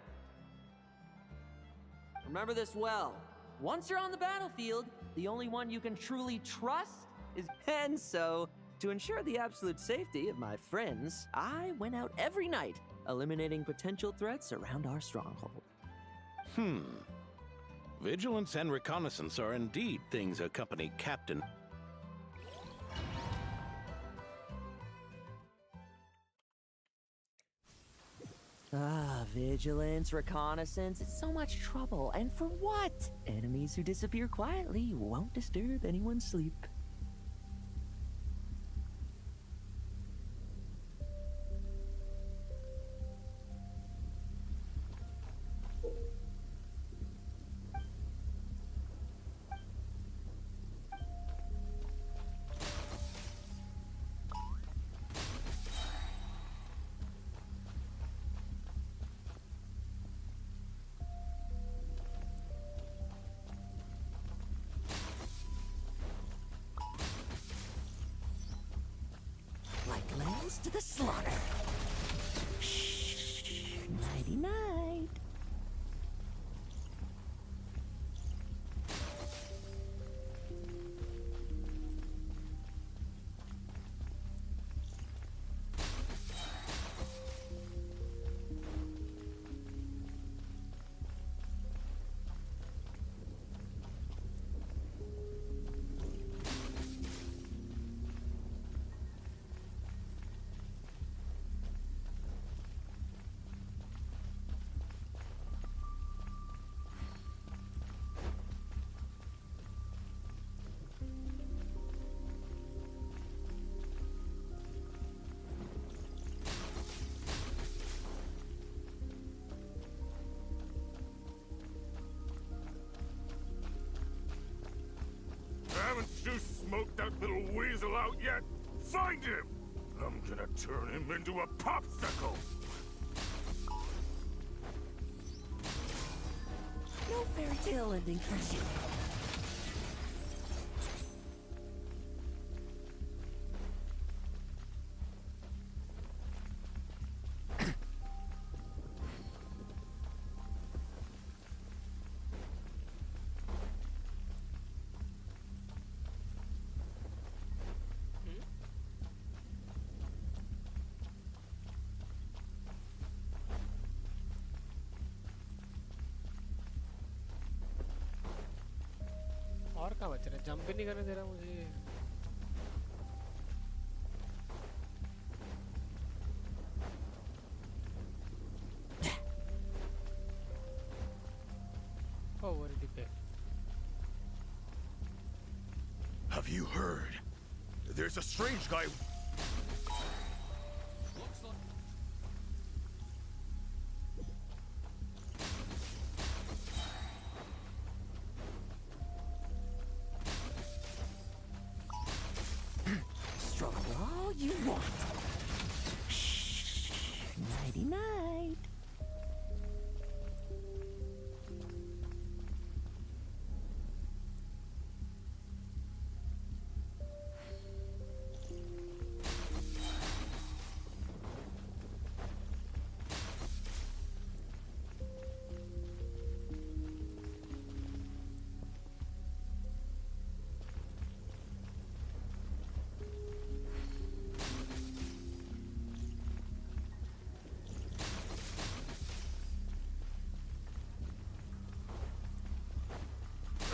Remember this well. Once you're on the battlefield, the only one you can truly trust is... And so, to ensure the absolute safety of my friends, I went out every night, eliminating potential threats around our stronghold. Vigilance and reconnaissance are indeed things a company captain... Vigilance, reconnaissance, it's so much trouble. And for what? Enemies who disappear quietly won't disturb anyone's sleep. to the slaughter. Shh. Nighty night. Haven't you smoked that little weasel out yet? Find him! I'm gonna turn him into a popsicle! No fairy tale ending for you. और कहाँ बच रहे? Jump भी नहीं करने दे रहा मुझे। Oh, what did he pay? Have you heard? There's a strange guy. Struggle all you want. Shh. Nighty night.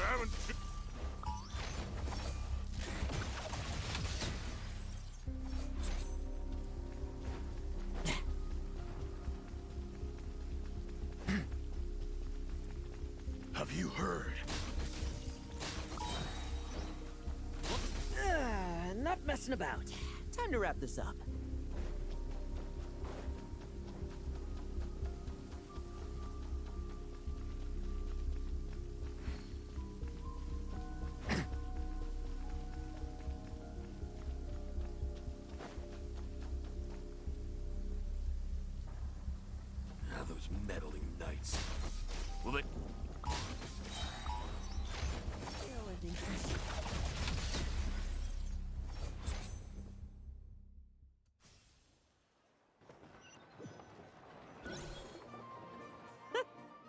Haven't you... Have you heard? Not messing about. Time to wrap this up. Ah, those meddling knights. Will they... Tale ending for you.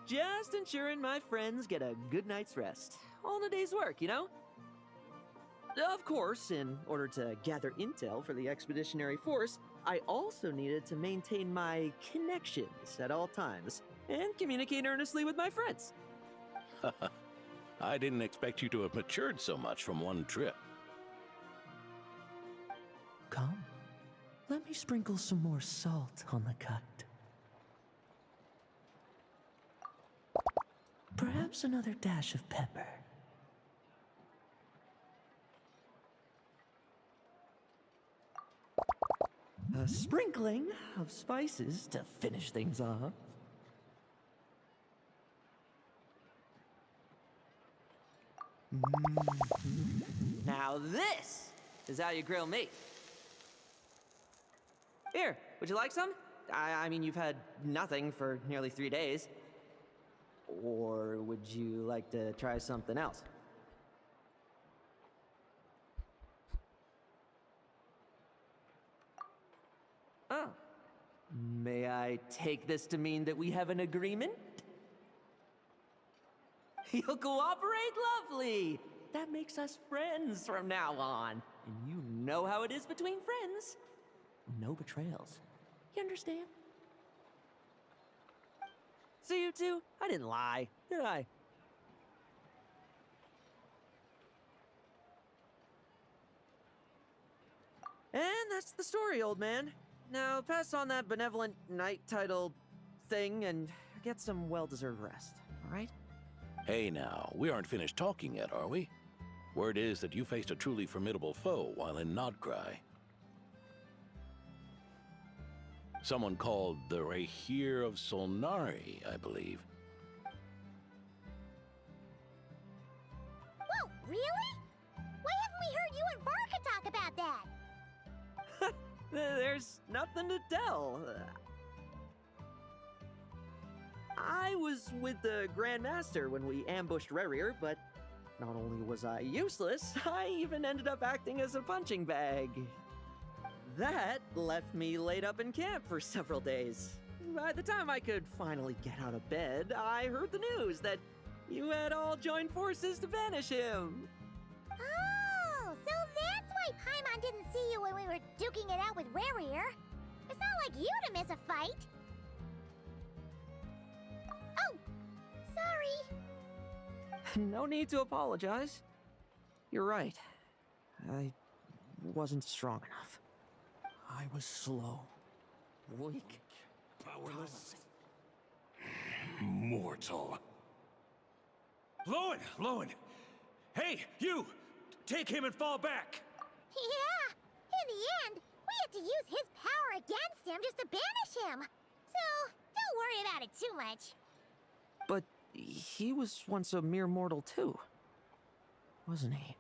Just ensuring my friends get a good night's rest. All in a day's work, you know? Of course, in order to gather intel for the expeditionary force, I also needed to maintain my connections at all times and communicate earnestly with my friends. I didn't expect you to have matured so much from one trip. Come, let me sprinkle some more salt on the cut. Perhaps another dash of pepper. A sprinkling of spices to finish things off. Now this is how you grill me. Here, would you like some? I mean, you've had nothing for nearly 3 days. Or would you like to try something else? Oh. May I take this to mean that we have an agreement? You'll cooperate? Lovely! That makes us friends from now on. And you know how it is between friends. No betrayals. You understand? So you two, I didn't lie, did I? And that's the story, old man. Now pass on that benevolent knight title thing and get some well-deserved rest, all right? Hey now, we aren't finished talking yet, are we? Word is that you faced a truly formidable foe while in Nodcry. Someone called the Rahir of Solnari, I believe. Whoa, really? Why haven't we heard you and Varka talk about that? There's nothing to tell. I was with the Grand Master when we ambushed Rerir, but not only was I useless, I even ended up acting as a punching bag. That left me laid up in camp for several days. By the time I could finally get out of bed, I heard the news that you had all joined forces to banish him. Oh, so that's why Paimon didn't see you when we were duking it out with Rerir. It's not like you to miss a fight. Oh, sorry. No need to apologize. You're right. I wasn't strong enough. I was slow, weak, Powerless. Mortal. Lowen! Hey, you! Take him and fall back! Yeah, in the end, we had to use his power against him just to banish him. So, don't worry about it too much. but he was once a mere mortal too, wasn't he?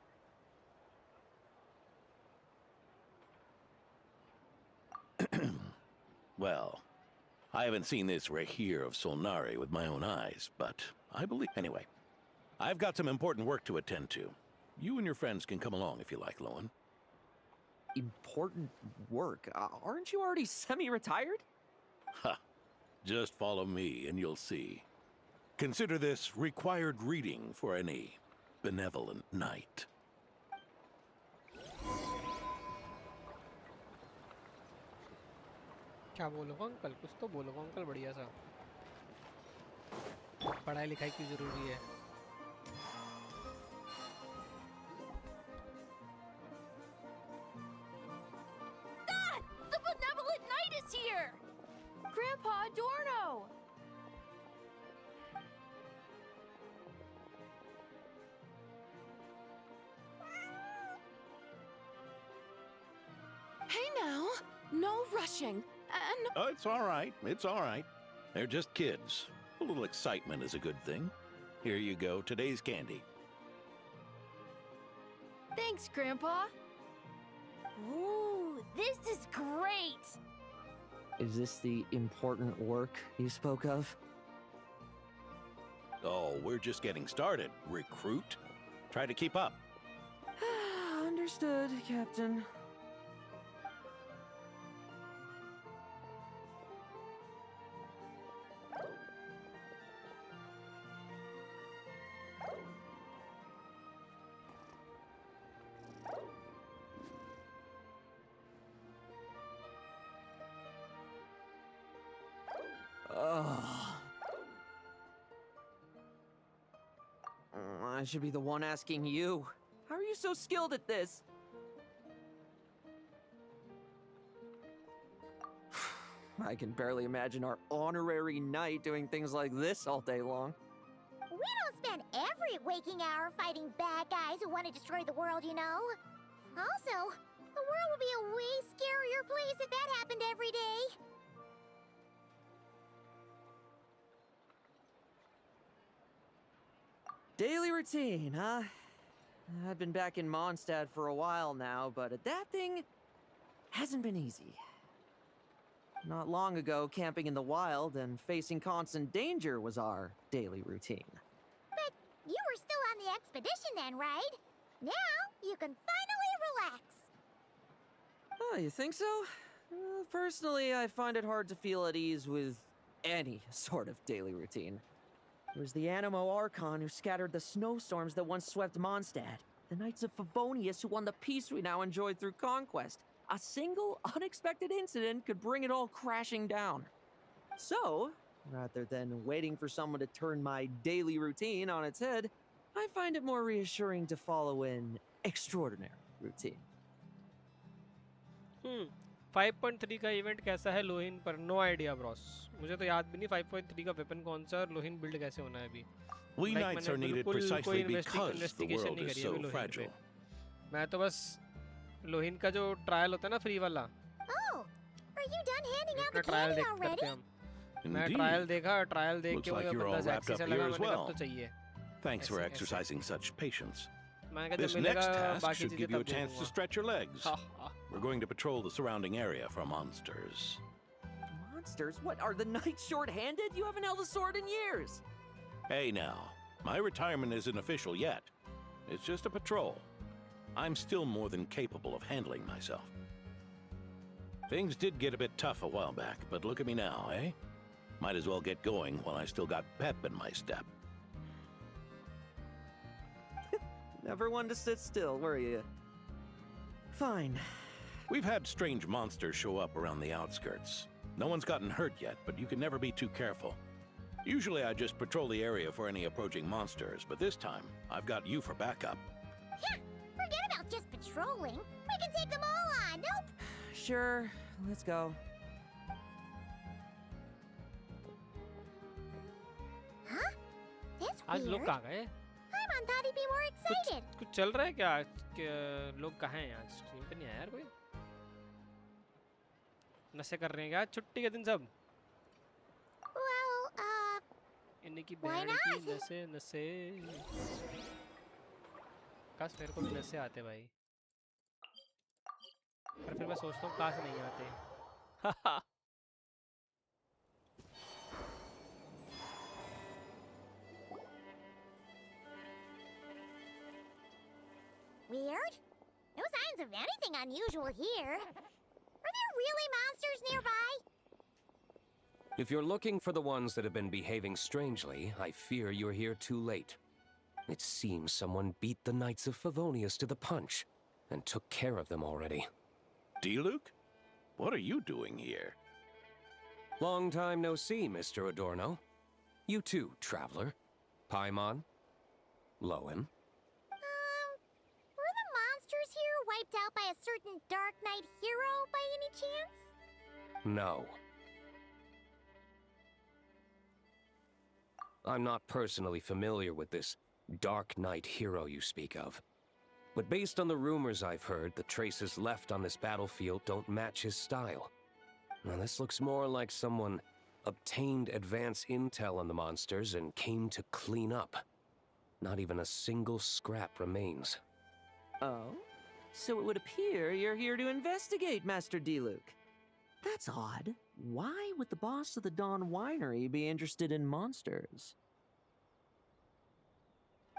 Well, I haven't seen this Rahir of Solnari with my own eyes, but I believe... Anyway, I've got some important work to attend to. You and your friends can come along if you like, Lowen. Important work? Aren't you already semi-retired? Ha! Just follow me and you'll see. Consider this required reading for any benevolent knight. क्या बोलोगे uncle? कुछ तो बोलोगे uncle बढ़िया सा. पढ़ाई लिखाई की जरूरी है. The benevolent knight is here! Grandpa Adorno! Hey now, no rushing, and... Oh, it's all right. It's all right. They're just kids. A little excitement is a good thing. Here you go, today's candy. Thanks, Grandpa. Ooh, this is great! Is this the important work you spoke of? Oh, we're just getting started, recruit. Try to keep up. Understood, Captain. I should be the one asking you. How are you so skilled at this? I can barely imagine our honorary knight doing things like this all day long. We don't spend every waking hour fighting bad guys who want to destroy the world, you know. Also, the world would be a way scarier place if that happened every day. Daily routine, huh? I've been back in Mondstadt for a while now, but adapting hasn't been easy. Not long ago, camping in the wild and facing constant danger was our daily routine. But you were still on the expedition then, right? Now you can finally relax. Oh, you think so? Personally, I find it hard to feel at ease with any sort of daily routine. It was the Animo Archon who scattered the snowstorms that once swept Mondstadt. The Knights of Favonius who won the peace we now enjoy through conquest. A single unexpected incident could bring it all crashing down. So, rather than waiting for someone to turn my daily routine on its head, I find it more reassuring to follow an extraordinary routine. 5.3 का event कैसा है लोहिन पर? No idea Bros, मुझे तो याद भी नहीं 5.3 का वेपन कौन सा और लोहिन बिल्ड कैसे होना है अभी. We knights are needed precisely because the world नहीं is करी so अभी लोहिन पे. fragile. मैं तो बस लोहिन का जो ट्रायल होता है ना फ्री वाला, Oh, are you done handing out the trial candy करते already? हैं हम. मैं ट्रायल देखा, ट्रायल देख Looks के like मुझे you're बंदा all wrapped sexy up सा here लगा, as मैंने कहा well. अब तो चाहिए. Thanks for ऐसे- exercising such patience. मैंने कहा This जब मिलेगा next task बाकी should चीजें give you a तब दे chance to दूंगा. stretch your legs. हा, हा. We're going to patrol the surrounding area for monsters. Monsters? What, are the Knights short-handed? You haven't held a sword in years! Hey now, my retirement isn't official yet. It's just a patrol. I'm still more than capable of handling myself. Things did get a bit tough a while back, but look at me now, eh? Might as well get going while I still got pep in my step. Never one to sit still, were you? Fine. We've had strange monsters show up around the outskirts. No one's gotten hurt yet, but you can never be too careful. Usually I just patrol the area for any approaching monsters, but this time I've got you for backup. Yeah, forget about just patrolling. We can take them all on. Nope. Sure, let's go. Huh? That's आज लोग weird. कहाँ गए? Paimon thought he'd be more excited. कुछ चल रहा है क्या आज? लोग कहाँ हैं आज? स्ट्रीम पे नहीं आया यार कोई? नशे कर रहे हैं क्या? छुट्टी के दिन सब? Well, इन्हीं की Why बहन की not? नशे नशे. काश मेरे को भी नशे आते भाई. पर फिर मैं सोचता हूँ काश नहीं आते. weird. No signs of anything unusual here. Are there really monsters nearby? If you're looking for the ones that have been behaving strangely, I fear you're here too late. It seems someone beat the Knights of Favonius to the punch and took care of them already. D-Luke? What are you doing here? Long time no see, Mr. Adorno. You too, traveler. Paimon? Lowen? Were the monsters here wiped out by a certain Dark Knight hero by any chance? No. I'm not personally familiar with this Dark Knight hero you speak of. But based on the rumors I've heard, the traces left on this battlefield don't match his style. Now this looks more like someone obtained advance intel on the monsters and came to clean up. Not even a single scrap remains. Oh? So it would appear you're here to investigate, Master D-Luke. That's odd. Why would the boss of the Dawn Winery be interested in monsters?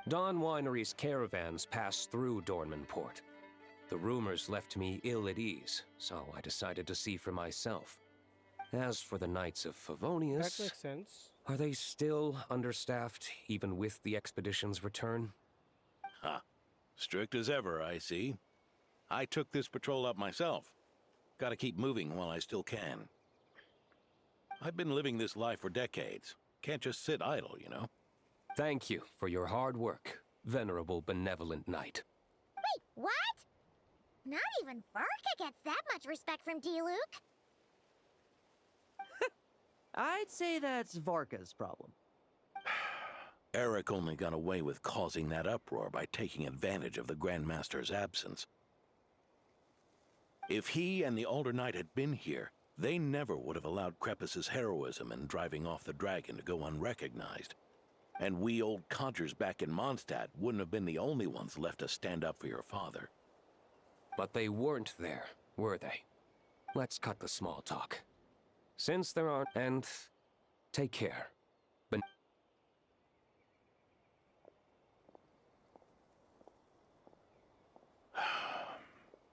Dawn Winery's caravans pass through Dornman Port. The rumors left me ill at ease, so I decided to see for myself. As for the Knights of That Favonius, makes sense. are they still understaffed, even with the expedition's return? Ha! Strict as ever, I see. I took this patrol up myself. Gotta keep moving while I still can. I've been living this life for decades. Can't just sit idle, you know? Thank you for your hard work, venerable benevolent knight. Wait, what? Not even Varka gets that much respect from D-Luke. I'd say that's Varka's problem. Eric only got away with causing that uproar by taking advantage of the Grandmaster's absence. If he and the Alder Knight had been here, they never would have allowed Krepus's heroism in driving off the dragon to go unrecognized. And we old codgers back in Mondstadt wouldn't have been the only ones left to stand up for your father. But they weren't there, were they? Let's cut the small talk. Since there aren't, and take care.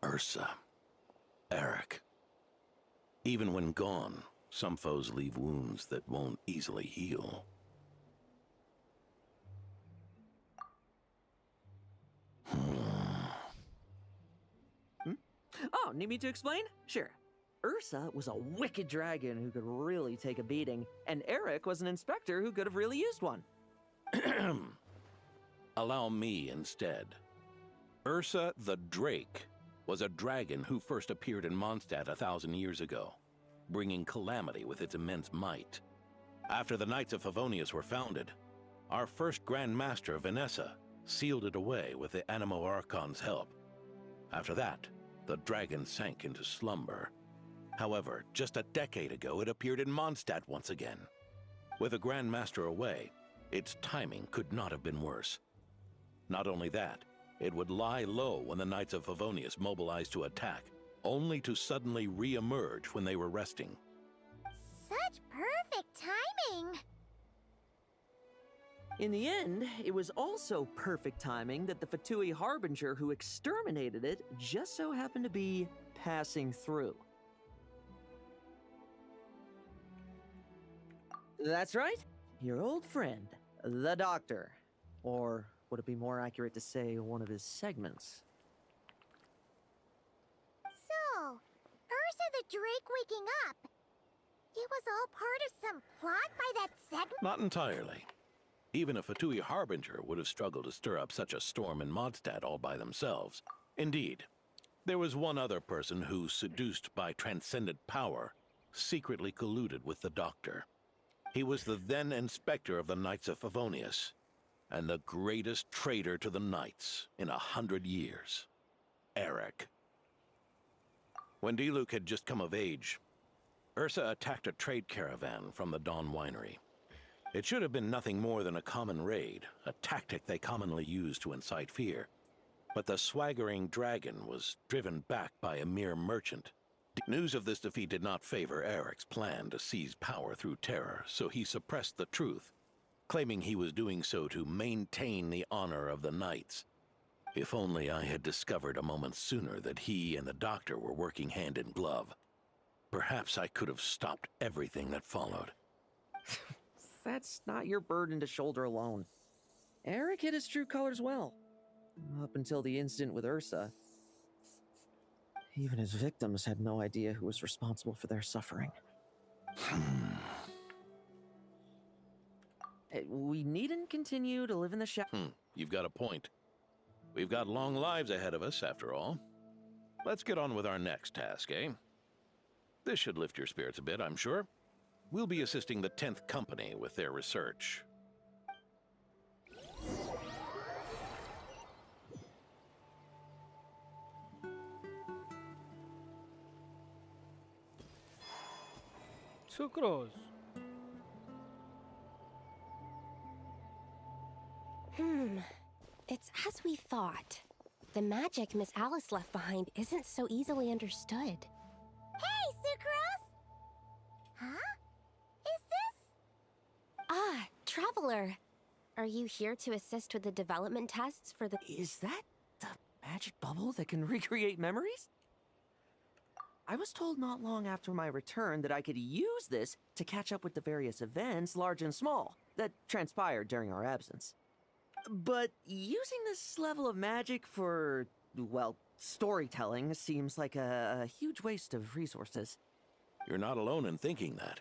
Ursa. Eric. Even when gone, some foes leave wounds that won't easily heal. Oh, need me to explain? Sure. Ursa was a wicked dragon who could really take a beating, and Eric was an inspector who could have really used one. Allow me instead. Ursa the Drake was a dragon who first appeared in Mondstadt 1,000 years ago, bringing calamity with its immense might. After the Knights of Favonius were founded, our first Grand Master, Vanessa, sealed it away with the Animo Archon's help. After that, the dragon sank into slumber. However, just a decade ago, it appeared in Mondstadt once again. With the Grand Master away, its timing could not have been worse. Not only that, it would lie low when the Knights of Favonius mobilized to attack, only to suddenly re-emerge when they were resting. Such perfect timing! In the end, it was also perfect timing that the Fatui Harbinger who exterminated it just so happened to be passing through. That's right, your old friend, the Doctor. Or would it be more accurate to say one of his segments? So, Ursa the Drake waking up. It was all part of some plot by that segment? Not entirely. Even a Fatui Harbinger would have struggled to stir up such a storm in Mondstadt all by themselves. Indeed, there was one other person who, seduced by transcendent power, secretly colluded with the Doctor. He was the then Inspector of the Knights of Favonius, and the greatest traitor to the Knights in 100 years. Eric. When Diluc had just come of age, Ursa attacked a trade caravan from the Dawn Winery. It should have been nothing more than a common raid, a tactic they commonly use to incite fear. But the swaggering dragon was driven back by a mere merchant. News of this defeat did not favor Eric's plan to seize power through terror, so he suppressed the truth, claiming he was doing so to maintain the honor of the Knights. If only I had discovered a moment sooner that he and the Doctor were working hand in glove. Perhaps I could have stopped everything that followed. That's not your burden to shoulder alone. Eric hid his true colors well. Up until the incident with Ursa. Even his victims had no idea who was responsible for their suffering. We needn't continue to live in the shadows. You've got a point. We've got long lives ahead of us, after all. Let's get on with our next task, eh? This should lift your spirits a bit, I'm sure. We'll be assisting the 10th Company with their research. Sucrose. It's as we thought. The magic Miss Alice left behind isn't so easily understood. Hey, Sucrose! Huh? Is this? Ah, Traveler. Are you here to assist with the development tests for the... Is that the magic bubble that can recreate memories? I was told not long after my return that I could use this to catch up with the various events, large and small, that transpired during our absence. But using this level of magic for, well, storytelling seems like a huge waste of resources. You're not alone in thinking that.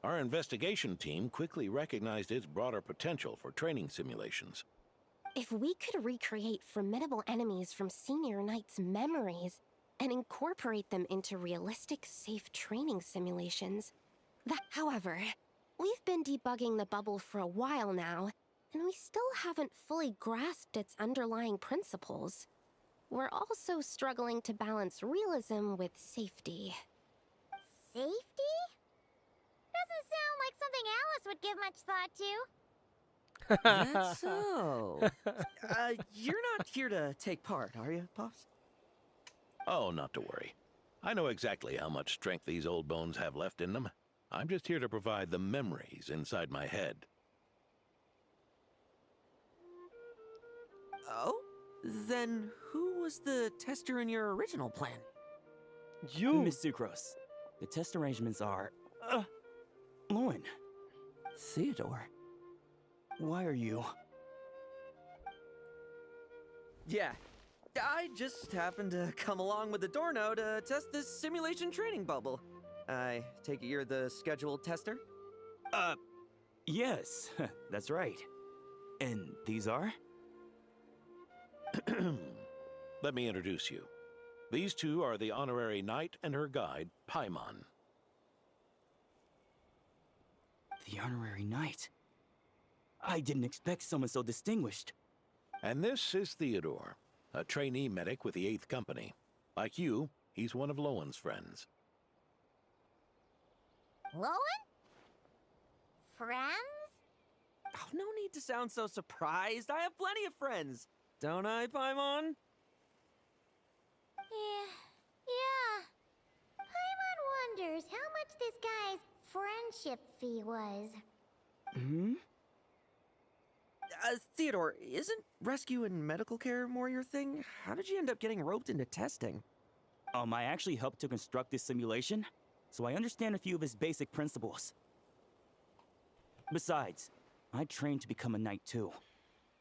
Our investigation team quickly recognized its broader potential for training simulations. If we could recreate formidable enemies from Senior Knight's memories and incorporate them into realistic, safe training simulations... However, we've been debugging the bubble for a while now, and we still haven't fully grasped its underlying principles. We're also struggling to balance realism with safety. Safety? Doesn't sound like something Alice would give much thought to. That's so. You're not here to take part, are you, Pops? Oh, not to worry. I know exactly how much strength these old bones have left in them. I'm just here to provide the memories inside my head. Oh? Then who was the tester in your original plan? You! Miss Sucrose, The test arrangements are... Lauren. Theodore. Why are you... Yeah, I just happened to come along with Adorno to test this simulation training bubble. I take it you're the scheduled tester? Yes, that's right. And these are? Let me introduce you. These two are the honorary knight and her guide, Paimon. The honorary knight? I didn't expect someone so distinguished. And this is Theodore, a trainee medic with the 8th Company. Like you, he's one of Lowen's friends. Lowen? Friends? Oh, no need to sound so surprised. I have plenty of friends. Don't I, Paimon? Yeah. Paimon wonders how much this guy's friendship fee was. Hmm? Theodore, isn't rescue and medical care more your thing? How did you end up getting roped into testing? I actually helped to construct this simulation, so I understand a few of its basic principles. Besides, I trained to become a knight too.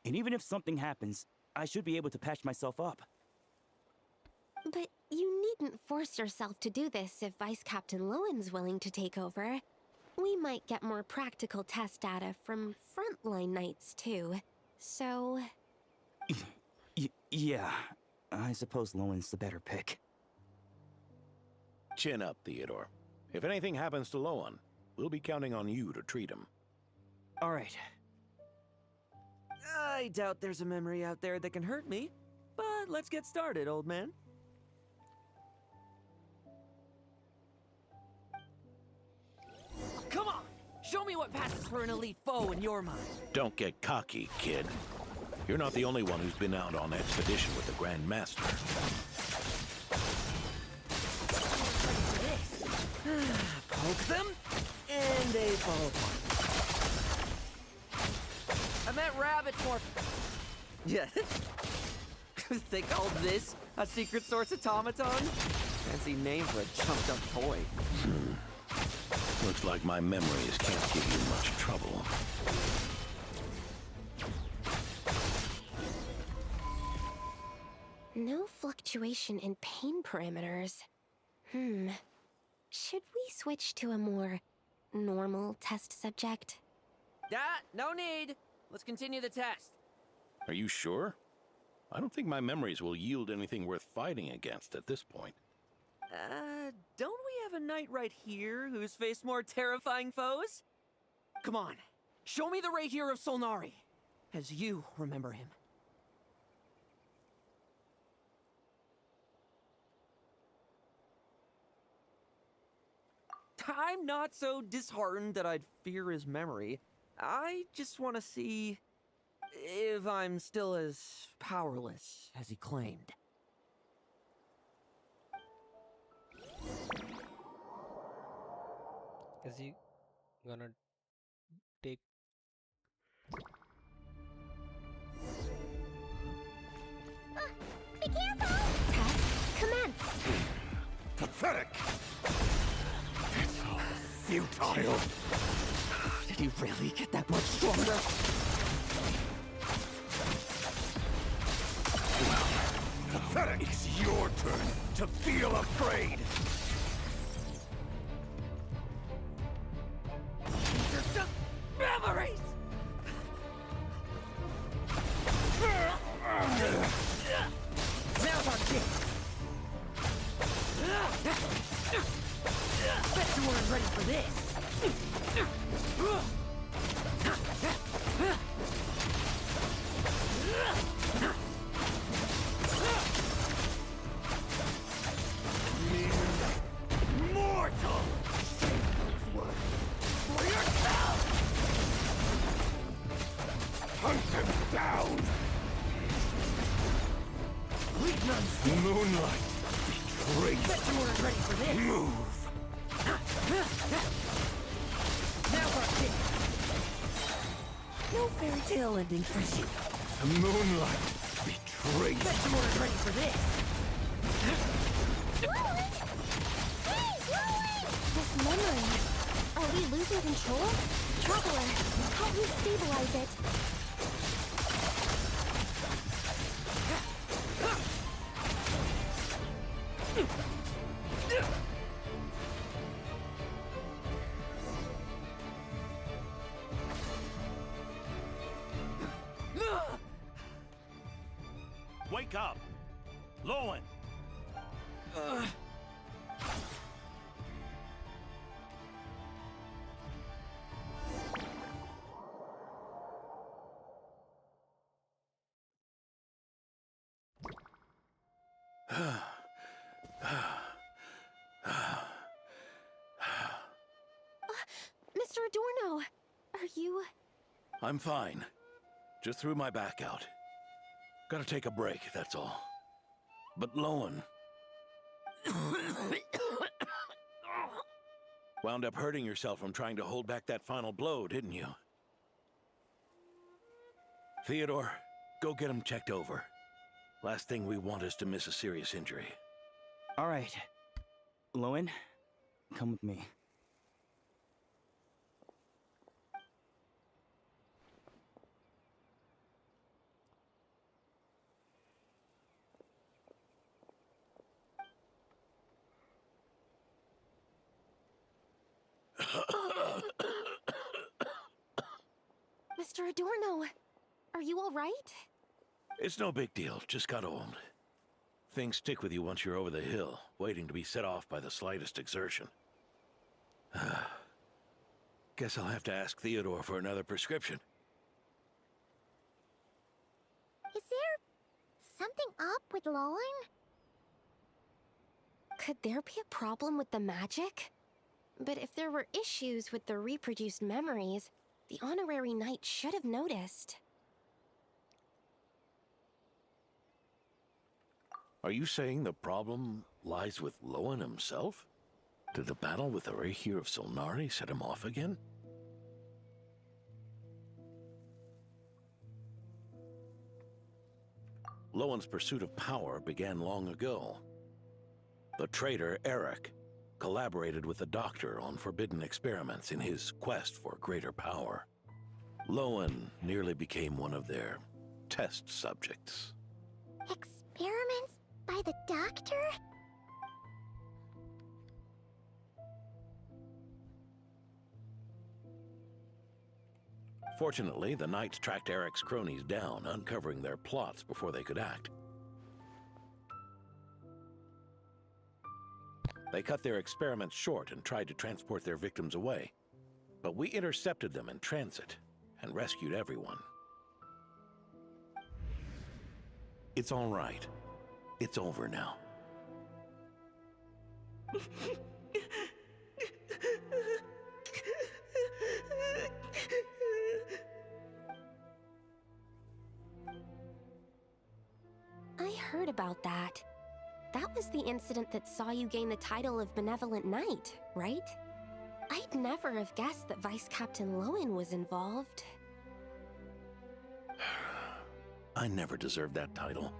And even if something happens, I should be able to patch myself up. But you needn't force yourself to do this if Vice Captain Lowen's willing to take over. We might get more practical test data from frontline knights too, so... Yeah, I suppose Lowen's the better pick. Chin up, Theodore. If anything happens to Lowen, we'll be counting on you to treat him. All right. I doubt there's a memory out there that can hurt me, but let's get started, old man. Come on! Show me what passes for an elite foe in your mind. Don't get cocky, kid. You're not the only one who's been out on expedition with the Grand Master. Poke them, and they fall apart. I meant rabbits more... Yeah. They called this a secret source automaton? Fancy name for a chunked up toy. Looks like my memories can't give you much trouble. No fluctuation in pain parameters. Should we switch to a more normal test subject? No need. Let's continue the test. Are you sure? I don't think my memories will yield anything worth fighting against at this point. Don't we have a knight right here who's faced more terrifying foes? Come on, show me the Rahier of Solnari, as you remember him. I'm not so disheartened that I'd fear his memory. I just want to see if I'm still as powerless as he claimed. Is he gonna take... Be careful! Test commence! Pathetic! It's all futile! Did he really get that much stronger? Pathetic! It's your turn to feel afraid! These are just memories! Now's our chance! Bet you weren't ready for this! Mortal! For yourself! Hunt him down! Moonlight! Betrayed! Bet you weren't ready for this! Move! Now's our chance! No fairy tale ending for you. The moonlight betrayed! Bet you weren't ready for this! Lowen! Hey, Lowen! Are we losing control? Traveler, help me stabilize it. Wake up! Lowen! Mr. Adorno, are you... I'm fine. Just threw my back out. Gotta take a break, that's all. But Lowen... wound up hurting yourself from trying to hold back that final blow, didn't you? Theodore, go get him checked over. Last thing we want is to miss a serious injury. All right. Lowen, come with me. Mr. Adorno, are you all right? It's no big deal, just got old. Things stick with you once you're over the hill, waiting to be set off by the slightest exertion. Guess I'll have to ask Theodore for another prescription. Is there something up with Lowen? Could there be a problem with the magic? But if there were issues with the reproduced memories, the honorary knight should have noticed. Are you saying the problem lies with Lowen himself? Did the battle with the Rahir of Solnari set him off again? Lowen's pursuit of power began long ago. The traitor, Eric, collaborated with the Doctor on forbidden experiments in his quest for greater power. Lowen nearly became one of their test subjects. Experiments by the Doctor? Fortunately, the Knights tracked Eric's cronies down, uncovering their plots before they could act. They cut their experiments short and tried to transport their victims away. But we intercepted them in transit and rescued everyone. It's all right. It's over now. I heard about that. That was the incident that saw you gain the title of Benevolent Knight, right? I'd never have guessed that Vice Captain Lowen was involved. I never deserved that title.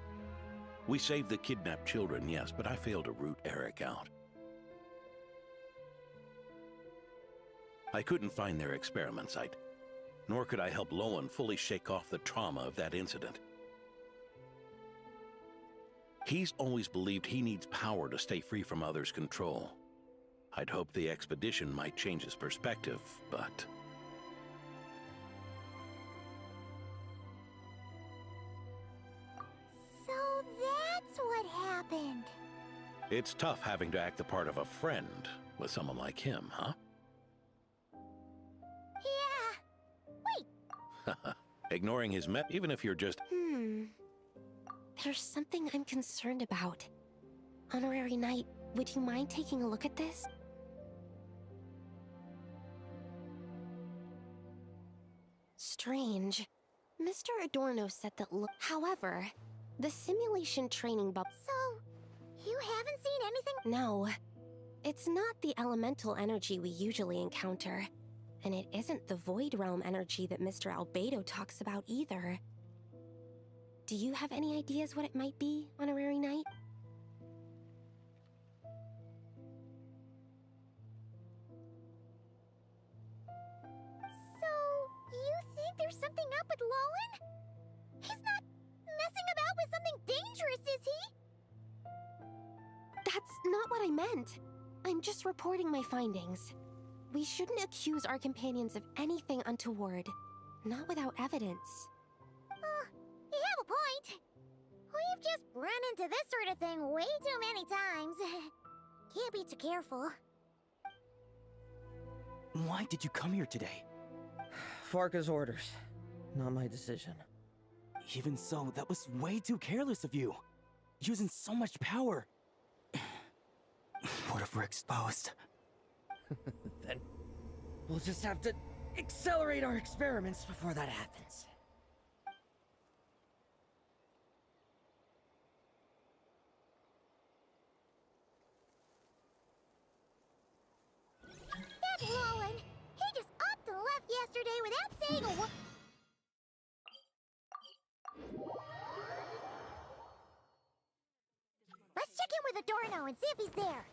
We saved the kidnapped children, yes, but I failed to root Eric out. I couldn't find their experiment site, nor could I help Lowen fully shake off the trauma of that incident. He's always believed he needs power to stay free from others' control. I'd hoped the expedition might change his perspective, but... So that's what happened. It's tough having to act the part of a friend with someone like him, huh? Yeah. Ignoring his even if you're just... There's something I'm concerned about. Honorary Knight, would you mind taking a look at this? Strange. Mr. Adorno said that however, the simulation training bubble... So, you haven't seen anything? No. It's not the elemental energy we usually encounter. And it isn't the Void Realm energy that Mr. Albedo talks about either. Do you have any ideas what it might be, Honorary Knight? But Lowen? He's not messing about with something dangerous, is he? That's not what I meant. I'm just reporting my findings. We shouldn't accuse our companions of anything untoward. Not without evidence. You have a point. We've just run into this sort of thing way too many times. Can't be too careful. Why did you come here today? Farka's orders. Not my decision. Even so, that was way too careless of you. Using so much power. What if we're exposed? Then we'll just have to accelerate our experiments before that happens. That Lowen, he just upped and left yesterday without saying a word. Let's check in with Adorno and see if he's there.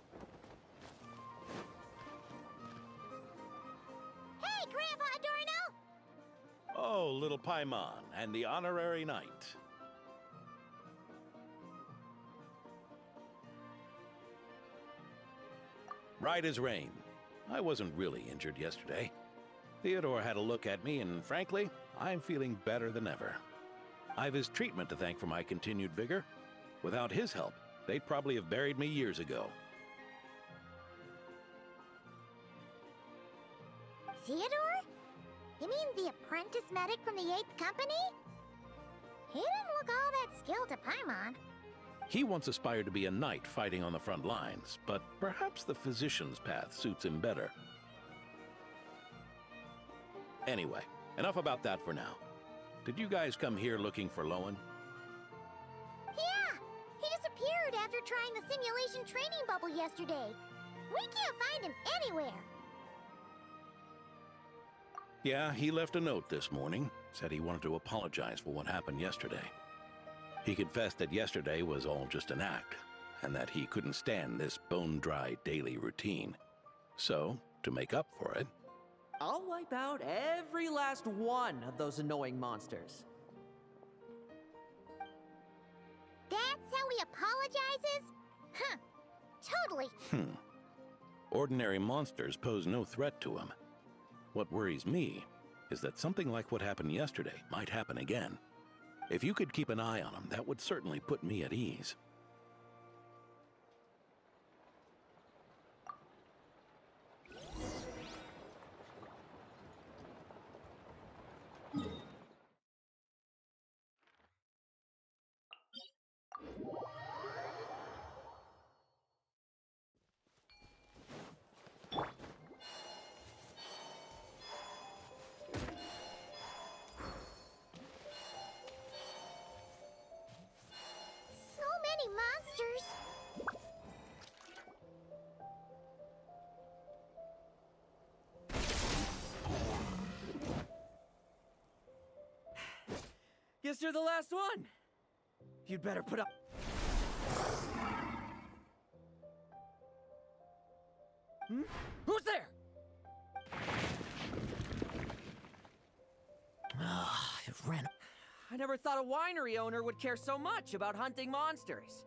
Hey, Grandpa Adorno! Oh, little Paimon and the honorary knight. Right as rain. I wasn't really injured yesterday. Theodore had a look at me, and frankly, I'm feeling better than ever. I've his treatment to thank for my continued vigor. Without his help, they'd probably have buried me years ago. Theodore? You mean the apprentice medic from the 8th Company? He didn't look all that skilled to Paimon. He once aspired to be a knight fighting on the front lines, but perhaps the physician's path suits him better. Anyway, enough about that for now. Did you guys come here looking for Lowen? Yeah! He disappeared after trying the simulation training bubble yesterday. We can't find him anywhere. Yeah, he left a note this morning. Said he wanted to apologize for what happened yesterday. He confessed that yesterday was all just an act, and that he couldn't stand this bone-dry daily routine. So, to make up for it, I'll wipe out every last one of those annoying monsters. That's how he apologizes? Huh. Totally. Ordinary monsters pose no threat to him. What worries me is that something like what happened yesterday might happen again. If you could keep an eye on him, that would certainly put me at ease. So many monsters. Guess you're the last one. You'd better put up. Who's there? It ran. I never thought a winery owner would care so much about hunting monsters.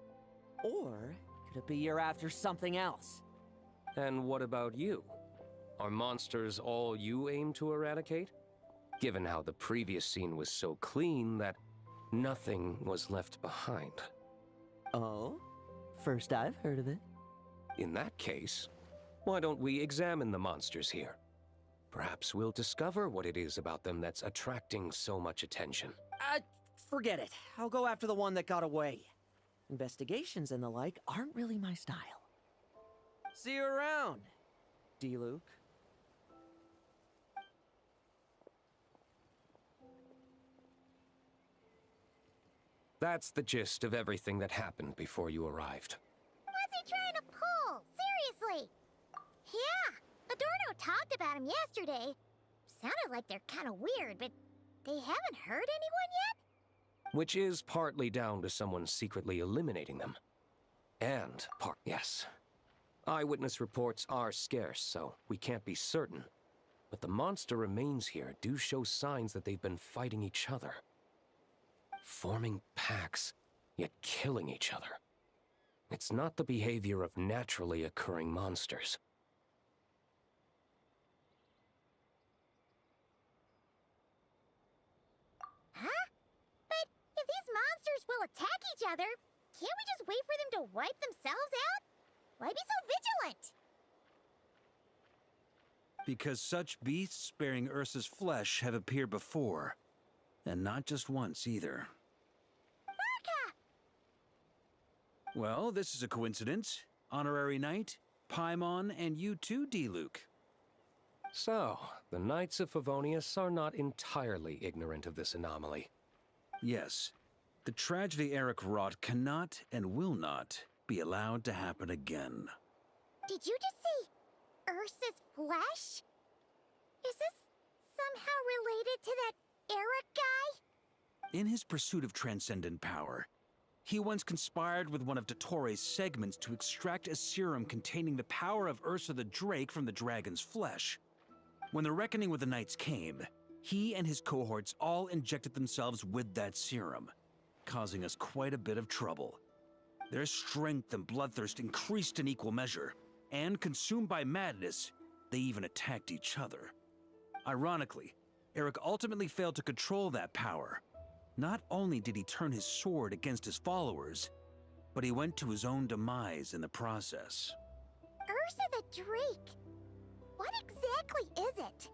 Or could it be you're after something else? And what about you? Are monsters all you aim to eradicate? Given how the previous scene was so clean that nothing was left behind. Oh? First I've heard of it. In that case, why don't we examine the monsters here? Perhaps we'll discover what it is about them that's attracting so much attention. Forget it. I'll go after the one that got away. Investigations and the like aren't really my style. See you around, D-Luke. That's the gist of everything that happened before you arrived. What's he trying to pull? Seriously? Yeah, Adorno talked about him yesterday. Sounded like they're kind of weird, but they haven't hurt anyone yet? Which is partly down to someone secretly eliminating them. And yes. Eyewitness reports are scarce, so we can't be certain. but the monster remains here do show signs that they've been fighting each other. Forming packs, yet killing each other. It's not the behavior of naturally occurring monsters. Huh? But if these monsters will attack each other, can't we just wait for them to wipe themselves out? Why be so vigilant? Because such beasts bearing Ursa's flesh have appeared before. And not just once, either. Urka! Well, this is a coincidence. Honorary Knight, Paimon, and you too, D-Luke. So, the Knights of Favonius are not entirely ignorant of this anomaly. Yes. The tragedy Eric wrought cannot and will not be allowed to happen again. Did you just say Ursa's flesh? Is this somehow related to that Eric guy? In his pursuit of transcendent power, he once conspired with one of Dottoro's segments to extract a serum containing the power of Ursa the Drake from the dragon's flesh. When the reckoning with the Knights came, he and his cohorts all injected themselves with that serum, causing us quite a bit of trouble. Their strength and bloodthirst increased in equal measure, and consumed by madness, they even attacked each other. Ironically, Eric ultimately failed to control that power. Not only did he turn his sword against his followers, but he went to his own demise in the process. Ursa the Drake? What exactly is it?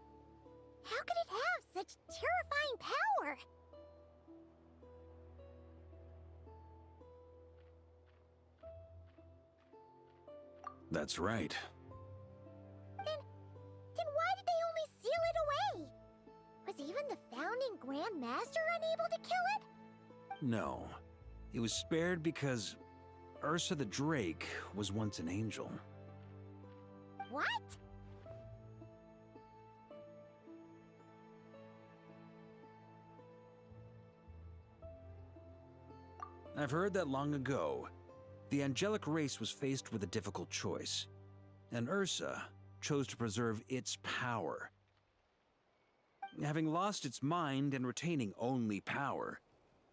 How could it have such terrifying power? That's right. Then why did they only seal it away? Was even the founding Grand Master unable to kill it? No. It was spared because Ursa the Drake was once an angel. What? I've heard that long ago, the angelic race was faced with a difficult choice, and Ursa chose to preserve its power. Having lost its mind and retaining only power,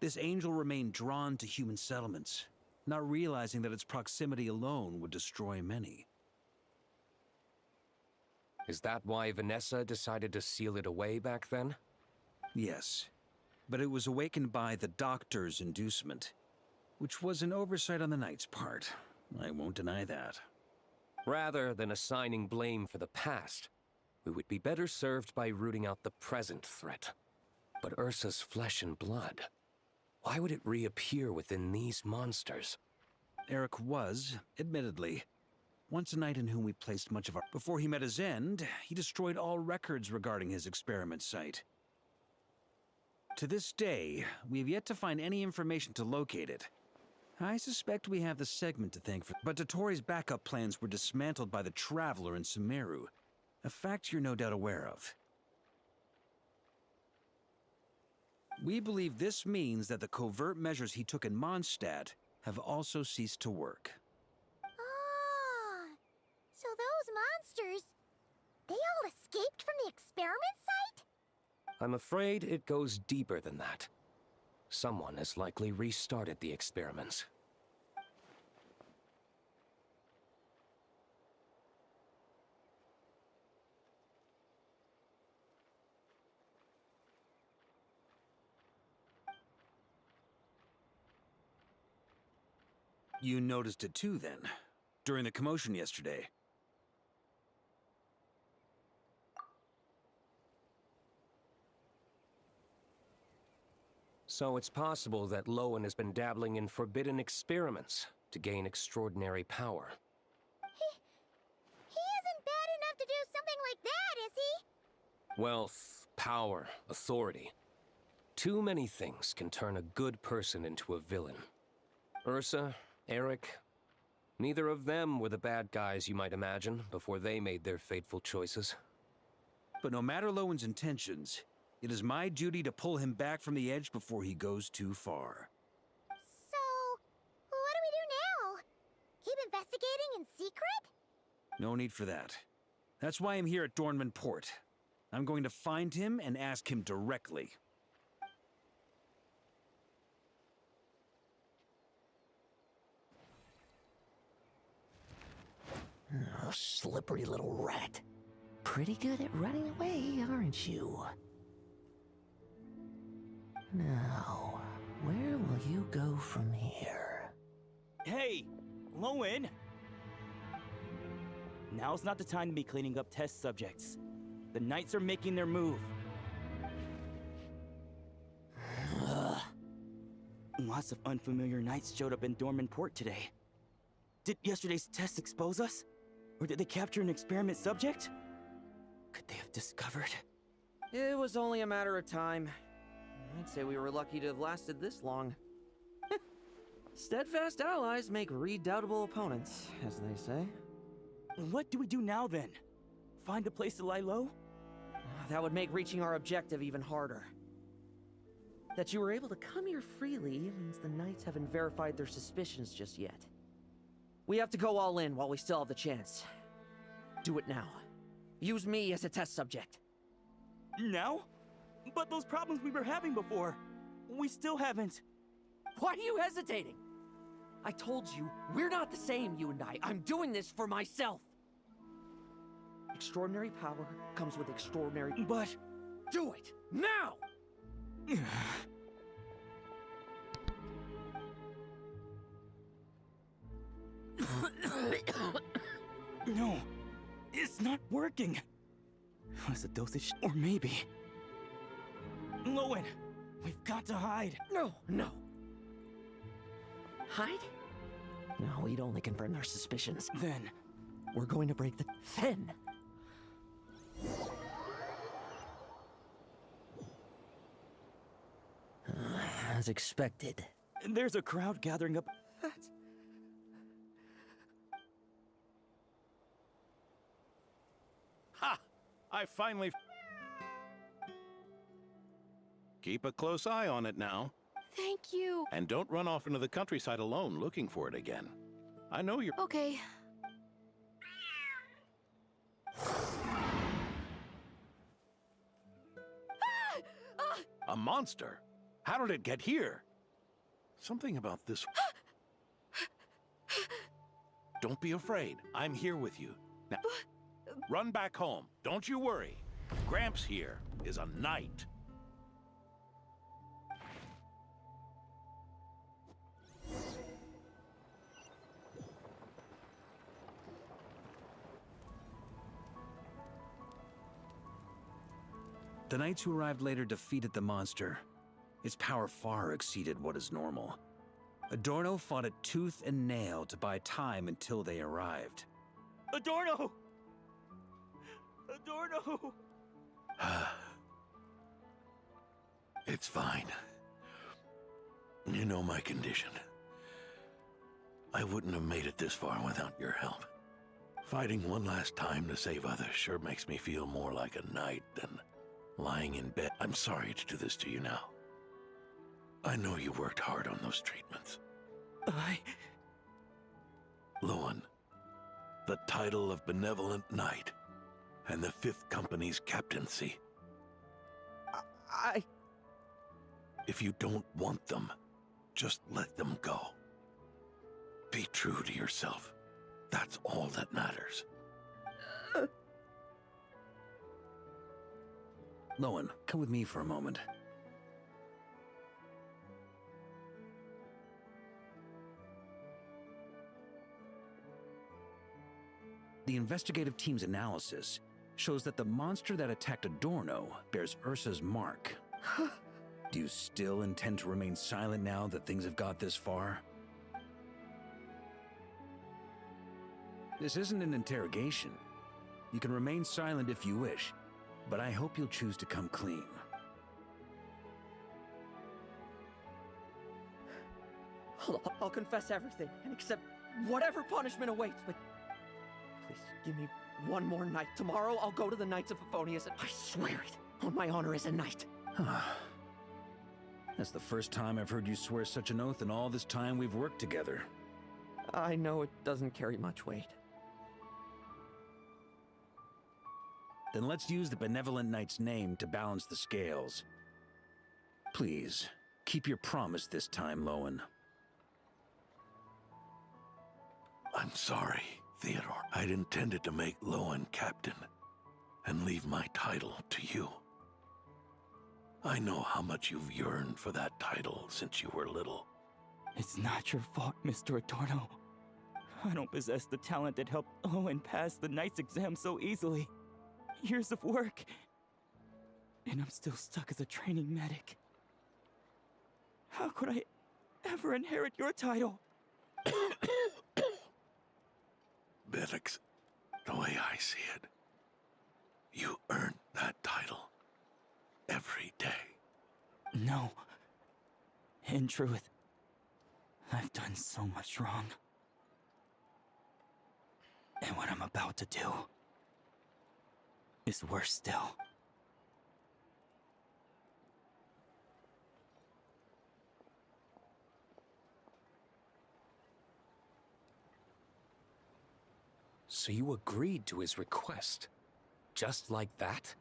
this angel remained drawn to human settlements, not realizing that its proximity alone would destroy many. Is that why Vanessa decided to seal it away back then? Yes, but it was awakened by the Doctor's inducement, which was an oversight on the Knight's part. I won't deny that. Rather than assigning blame for the past, we would be better served by rooting out the present threat. But Ursa's flesh and blood, why would it reappear within these monsters? Eric was, admittedly, once a knight in whom we placed much of our... Before he met his end, he destroyed all records regarding his experiment site. To this day, we have yet to find any information to locate it. I suspect we have the segment to thank for... But Dottoro's backup plans were dismantled by the Traveler in Sumeru, a fact you're no doubt aware of. We believe this means that the covert measures he took in Mondstadt have also ceased to work. Ah, so those monsters, they all escaped from the experiment site? I'm afraid it goes deeper than that. Someone has likely restarted the experiments. You noticed it too, then, during the commotion yesterday. So it's possible that Lowen has been dabbling in forbidden experiments to gain extraordinary power. He isn't bad enough to do something like that, is he? Wealth, power, authority. Too many things can turn a good person into a villain. Ursa, Eric, neither of them were the bad guys you might imagine before they made their fateful choices. But no matter Lowen's intentions, it is my duty to pull him back from the edge before he goes too far. So, what do we do now? Keep investigating in secret? No need for that. That's why I'm here at Dornman Port. I'm going to find him and ask him directly. Oh, slippery little rat. Pretty good at running away, aren't you? Now, where will you go from here? Hey, Lowen! Now's not the time to be cleaning up test subjects. The Knights are making their move. Ugh. Lots of unfamiliar Knights showed up in Dorman Port today. Did yesterday's test expose us? Or did they capture an experiment subject? Could they have discovered? It was only a matter of time. I'd say we were lucky to have lasted this long. Steadfast allies make redoubtable opponents, as they say. What do we do now, then? Find a place to lie low? That would make reaching our objective even harder. That you were able to come here freely means the Knights haven't verified their suspicions just yet. We have to go all in while we still have the chance. Do it now. Use me as a test subject. Now? But those problems we were having before, we still haven't. Why are you hesitating? I told you, we're not the same, you and I. I'm doing this for myself. Extraordinary power comes with extraordinary... But... Do it! Now! No, it's not working. Was a dosage, or maybe... Lowen, we've got to hide. No. Hide? No, we'd only confirm their suspicions. Then... We're going to break the... Then... As expected. There's a crowd gathering up... Ha! I finally... Keep a close eye on it now. Thank you. And don't run off into the countryside alone looking for it again. I know you're... Okay. A monster? How did it get here? Something about this... Don't be afraid. I'm here with you. Now, run back home. Don't you worry. Gramps here is a knight. The knights who arrived later defeated the monster. Its power far exceeded what is normal. Adorno fought it tooth and nail to buy time until they arrived. Adorno! Adorno! It's fine. You know my condition. I wouldn't have made it this far without your help. Fighting one last time to save others sure makes me feel more like a knight than lying in bed. I'm sorry to do this to you now. I know you worked hard on those treatments. Lowen, the title of Benevolent Knight and the 5th Company's captaincy. If you don't want them, just let them go. Be true to yourself. That's all that matters. Lowen, come with me for a moment. The investigative team's analysis shows that the monster that attacked Adorno bears Ursa's mark. Do you still intend to remain silent now that things have got this far? This isn't an interrogation. You can remain silent if you wish, but I hope you'll choose to come clean. I'll confess everything and accept whatever punishment awaits, but please give me one more night. Tomorrow I'll go to the Knights of Favonius and I swear it on my honor as a knight. That's the first time I've heard you swear such an oath in all this time we've worked together. I know it doesn't carry much weight. Then let's use the Benevolent Knight's name to balance the scales. Please, keep your promise this time, Lowen. I'm sorry, Theodore. I'd intended to make Lowen captain and leave my title to you. I know how much you've yearned for that title since you were little. It's not your fault, Mr. Adorno. I don't possess the talent that helped Owen pass the Knight's exam so easily. Years of work, and I'm still stuck as a training medic. How could I ever inherit your title? Bennix, the way I see it, you earned that title every day. No. In truth, I've done so much wrong. And what I'm about to do is worse still. So you agreed to his request? Just like that?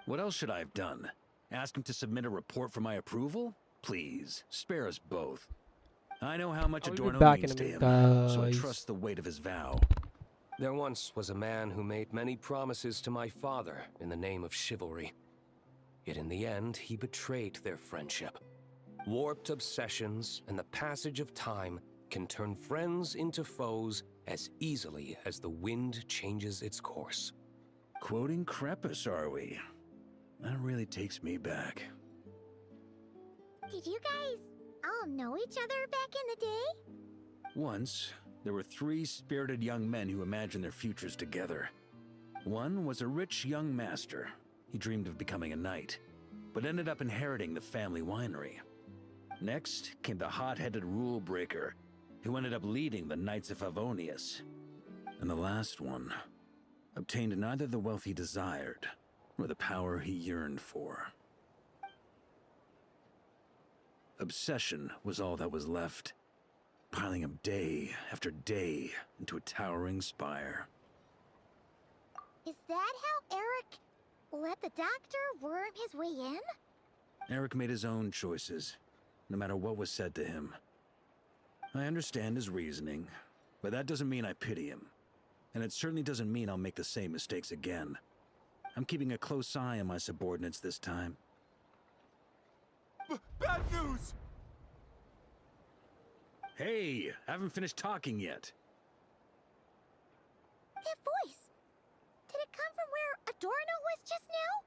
What else should I have done? Ask him to submit a report for my approval? Please, spare us both. I know how much I will be Adorno back means in a to minute, him, so I guys. trust the weight of his vow. There once was a man who made many promises to my father in the name of chivalry. Yet in the end, he betrayed their friendship. Warped obsessions and the passage of time can turn friends into foes as easily as the wind changes its course. Quoting Crepus, are we? That really takes me back. Did you guys all know each other back in the day? Once, there were 3 spirited young men who imagined their futures together. One was a rich young master. He dreamed of becoming a knight, but ended up inheriting the family winery. Next came the hot-headed rule breaker, who ended up leading the Knights of Favonius. And the last one obtained neither the wealth he desired, nor the power he yearned for. Obsession was all that was left, piling up day after day into a towering spire. Is that how Eric let the doctor worm his way in? Eric made his own choices, no matter what was said to him. I understand his reasoning, but that doesn't mean I pity him. And it certainly doesn't mean I'll make the same mistakes again. I'm keeping a close eye on my subordinates this time. Bad news! Hey, I haven't finished talking yet. That voice! Did it come from where Adorno was just now?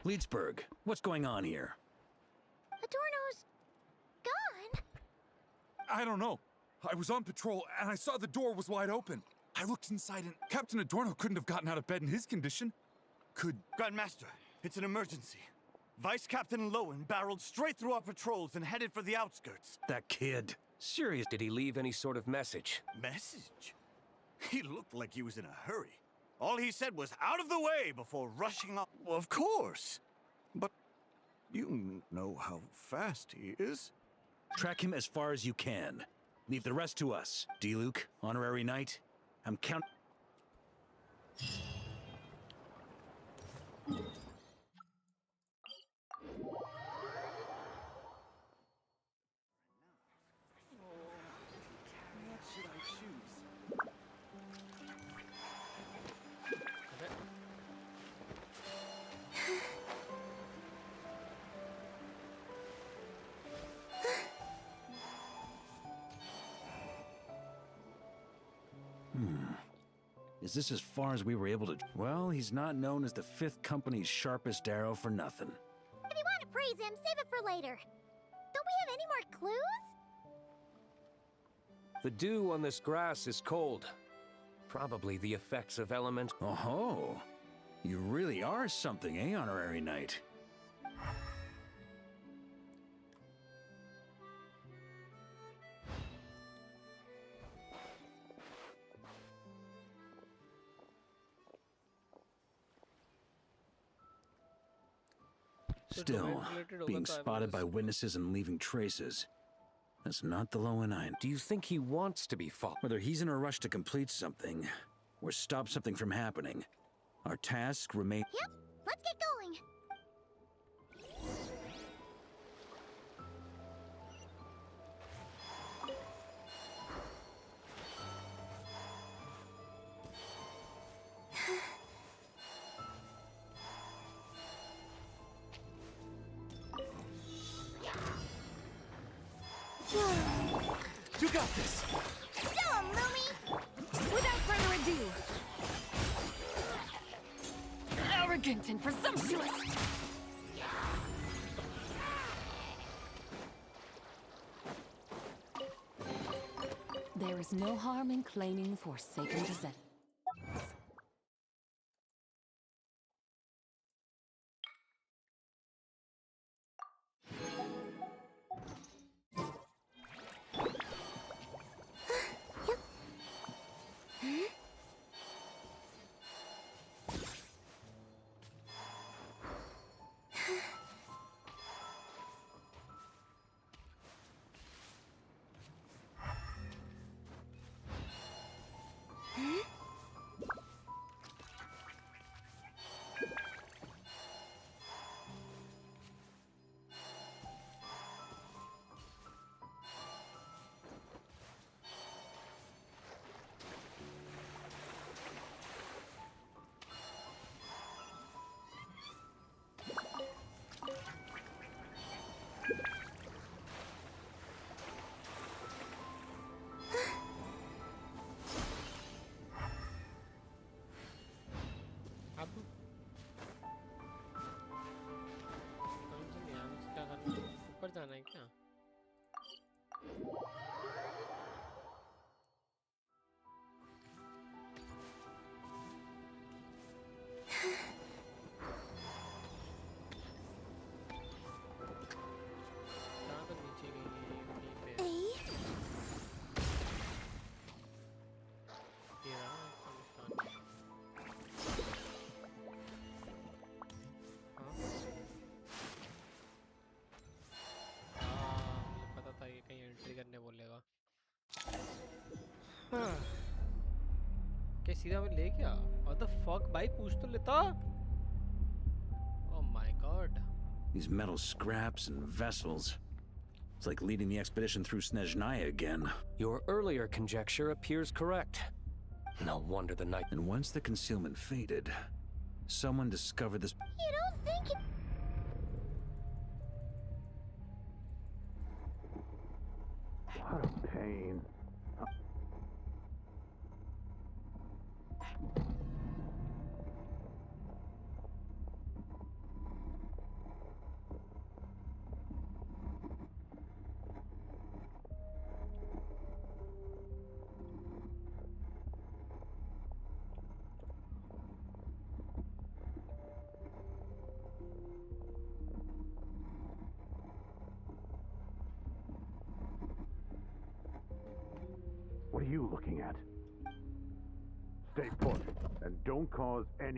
Leedsburg, what's going on here? Adorno's gone. I don't know. I was on patrol and I saw the door was wide open. I looked inside and Captain Adorno couldn't have gotten out of bed in his condition. Grandmaster, it's an emergency. Vice Captain Lowen barreled straight through our patrols and headed for the outskirts. That kid. Serious, did he leave any sort of message? Message? He looked like he was in a hurry. All he said was out of the way before rushing up. Well, of course. But you know how fast he is. Track him as far as you can. Leave the rest to us. D-Luke, honorary knight. I'm count. Is this as far as we were able to... Well, he's not known as the 5th Company's sharpest arrow for nothing. If you want to praise him, save it for later. Don't we have any more clues? The dew on this grass is cold. Probably the effects of element. Oh, you really are something, eh, Honorary Knight? Still, being spotted by witnesses and leaving traces. That's not the low end I... Do you think he wants to be fought? Whether he's in a rush to complete something, or stop something from happening, our task remains... Yep, let's get going. You got this! Do 'em, Lumi! Without further ado. Arrogant and presumptuous! There is no harm in claiming forsaken possession. ऊपर जाना है क्या? कहाँ तक नीचे गई यहीं पे? ये रहा इसका निशान। हाँ? मुझे पता था ये कहीं एंट्री करने बोलेगा। क्या सीधा हमें ले गया? What the fuck भाई पूछ तो लेता? Oh my god. These metal scraps and vessels. It's like leading the expedition through Snezhnaya again. Your earlier conjecture appears correct. No wonder the night... And once the concealment faded, someone discovered this... You don't think... What a pain. What are you looking at? Stay put, and don't cause any...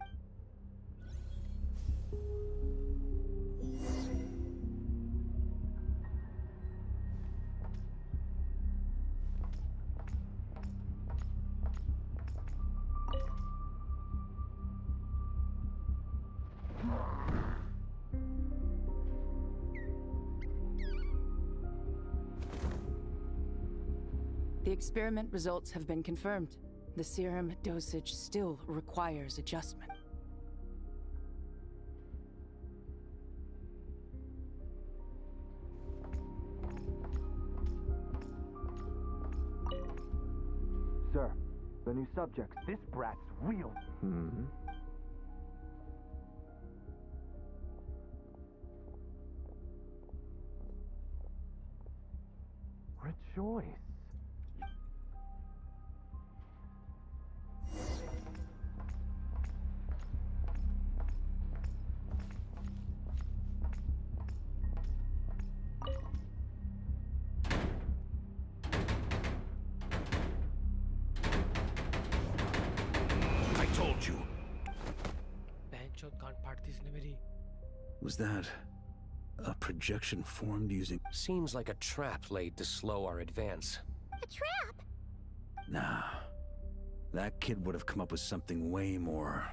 The experiment results have been confirmed. The serum dosage still requires adjustment. Sir, the new subjects. This brat's real. What a choice. told you. बहनचोद गांड फाड़ दी इसने मेरी. Was that a projection formed using... Seems like a trap laid to slow our advance. A trap? Nah. That kid would have come up with something way more.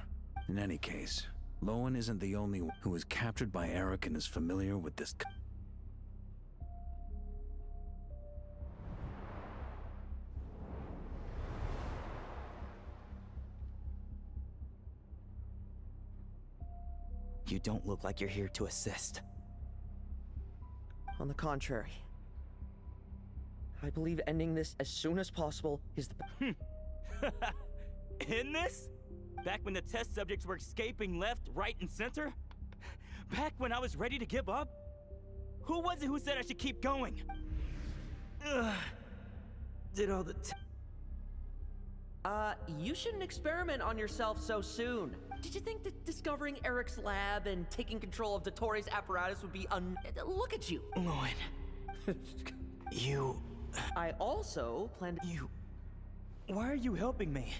In any case, Lowen isn't the only one who was captured by Eric and is familiar with this... You don't look like you're here to assist. On the contrary, I believe ending this as soon as possible is the... In this? Back when the test subjects were escaping left, right, and center? Back when I was ready to give up? Who was it who said I should keep going? Ugh. Did all the You shouldn't experiment on yourself so soon. Did you think that discovering Eric's lab and taking control of Dottoro's apparatus would be Look at you! Lowen. You... I also plan to... You... Why are you helping me?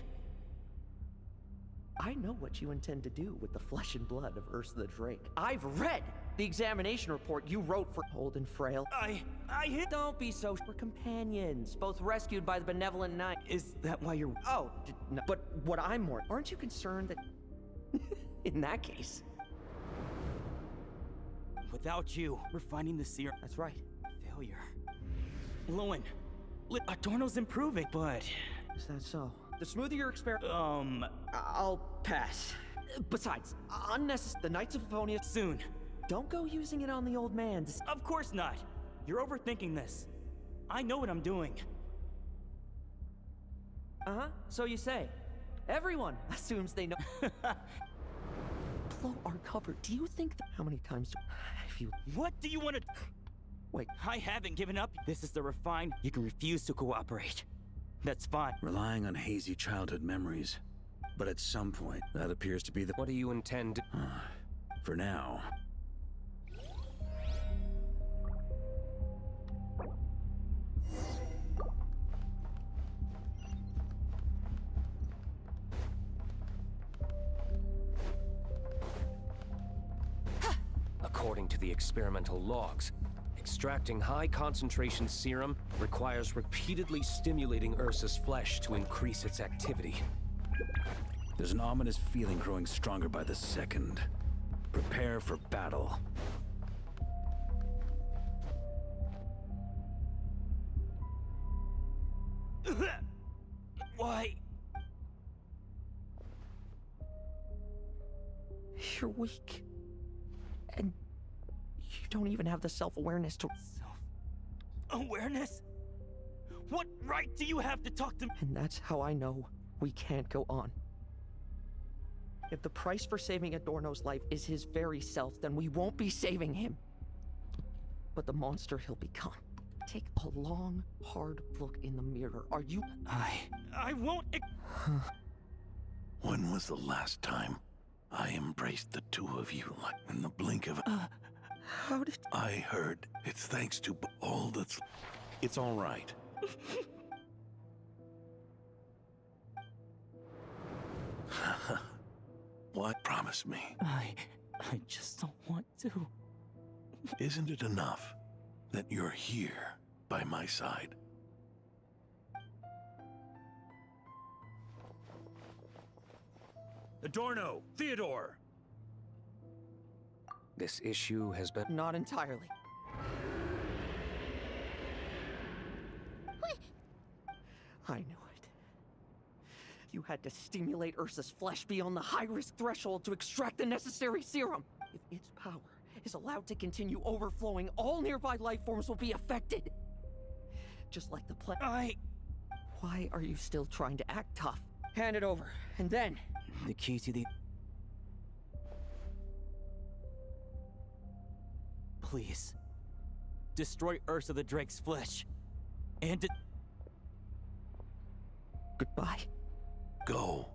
I know what you intend to do with the flesh and blood of Ursa the Drake. I've read the examination report you wrote for Old and Frail. I hit... Don't be so... We're companions, both rescued by the benevolent knight. Is that why you're... Oh, no, but what I'm more... Aren't you concerned that... In that case... Without you, we're finding the serum. That's right. Failure. Lowen, Adorno's improving, but... Is that so? The smoother your experiment... I'll pass. Besides, unnecessary... The Knights of Favonius... Soon. Don't go using it on the old man. Of course not. You're overthinking this. I know what I'm doing. Uh-huh, so you say. Everyone assumes they know... Blow our cover. Do you think that... How many times do... If you... What do you want to... Wait. I haven't given up. This is the refined. You can refuse to cooperate. That's fine. Relying on hazy childhood memories. But at some point, that appears to be the... What do you intend to... For now... According to the experimental logs, extracting high-concentration serum requires repeatedly stimulating Ursa's flesh to increase its activity. There's an ominous feeling growing stronger by the second. Prepare for battle. Why? You're weak. And you don't even have the self-awareness to... Self-awareness? What right do you have to talk to me? And that's how I know we can't go on. If the price for saving Adorno's life is his very self, then we won't be saving him. But the monster he'll become. Take a long, hard look in the mirror. Are you... I won't... When was the last time I embraced the two of you like in the blink of... How did... I heard it's thanks to all that's... It's all right. What? Promise me. I just don't want to. Isn't it enough that you're here by my side? Adorno! Theodore! This issue has been... Not entirely. What? I knew it. You had to stimulate Ursa's flesh beyond the high-risk threshold to extract the necessary serum. If its power is allowed to continue overflowing, all nearby life forms will be affected. Just like the planet. Why are you still trying to act tough? Hand it over, and then... The key to the... Please. Destroy Ursa the Drake's flesh. And... Goodbye. Go.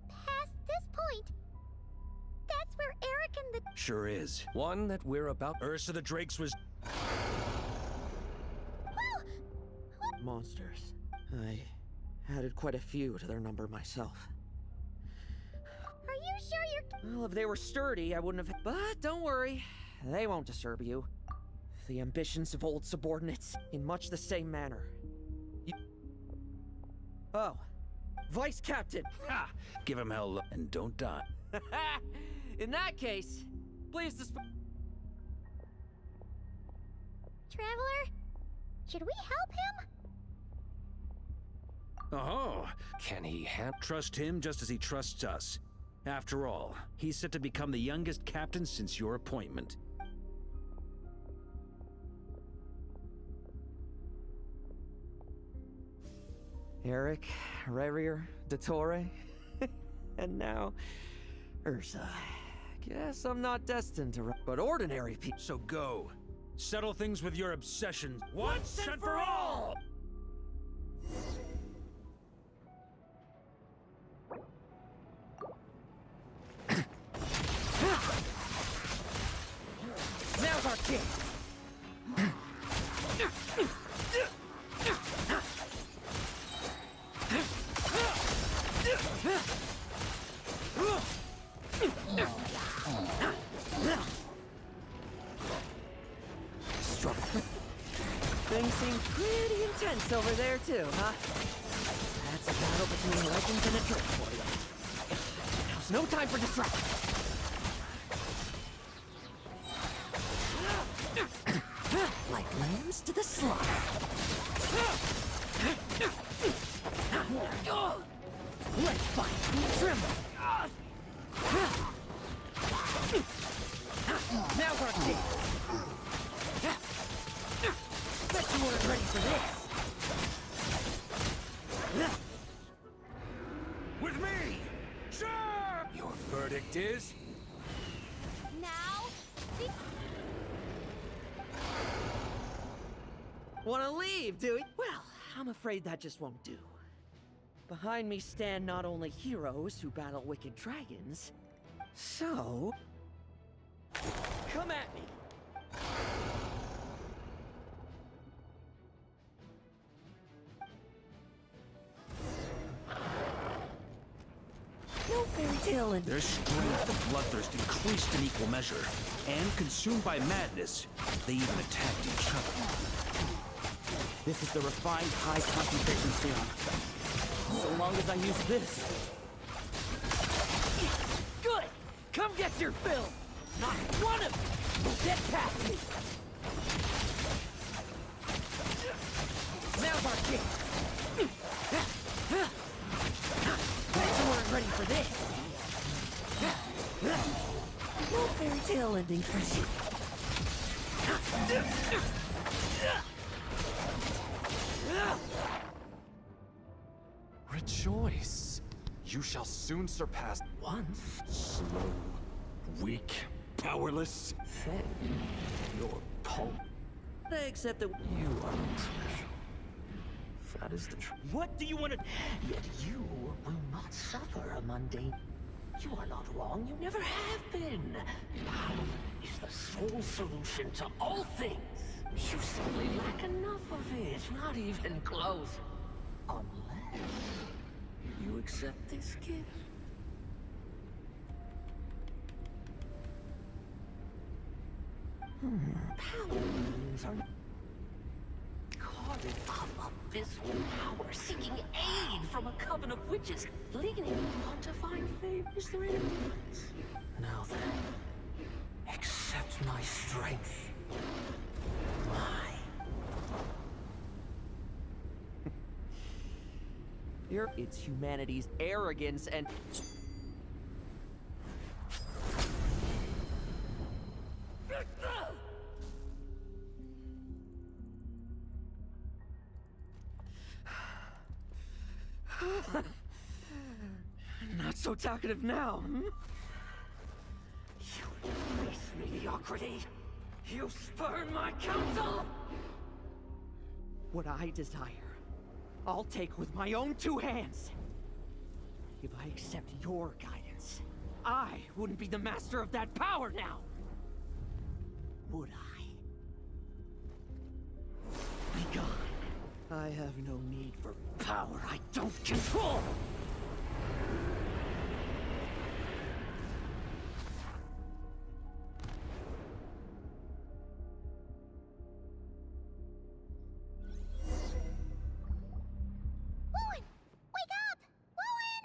Past this point, that's where Eric and the... Sure is. One that we're about. Ursa the Drakes was. Monsters. I added quite a few to their number myself. Are you sure you're... Well, if they were sturdy, I wouldn't have... But don't worry, they won't disturb you. The ambitions of old subordinates, in much the same manner. Oh, Vice Captain! Ha! Give him hell and don't die. In that case, please Traveler? Should we help him? Oh, Can he trust him just as he trusts us. After all, he's set to become the youngest captain since your appointment. Eric, Rerir, Dottore, and now Ursa. Guess I'm not destined to but ordinary people. So go. Settle things with your obsessions once and for all! Now's our chance! Things seem pretty intense over there too, huh? That's a battle between legends and a trick for you. Now's no time for distraction. Like lambs to the slaughter. Let's fight and tremble. Now's our chance. Bet you weren't ready for this. With me! Sure! Your verdict is? Now? Wanna leave, do you? Well, I'm afraid that just won't do. Behind me stand not only heroes who battle wicked dragons, so... come at me! No fairy tale and... Their strength and bloodthirst increased in equal measure, and consumed by madness, they even attacked each other. This is the refined high concentration serum. So long as I use this. Good! Come get your fill! Not one of you will get past me! Now's our chance! Bet you weren't ready for this! No fairy tale ending for you. Rejoice. You shall soon surpass Once, slow, weak, powerless. then, Your pulp. except that You are not special. That is the truth. What do you want to... Yet you will not suffer a mundane. You are not wrong, you never have been. Power is the sole solution to all things. You simply lack enough of it, not even close. Unless you accept this gift. Powers are carving up abysmal power, seeking aid from a coven of witches, leading on to find fame. Is there any difference? Now then, accept my strength. it's humanity's arrogance and... Not so talkative now, hmm? You embrace mediocrity. You spurn my counsel. What I desire, I'll take with my own two hands. If I accept your guidance, I wouldn't be the master of that power now. would I? Be gone. I have no need for power I don't control! Lowen! Wake up! Lowen!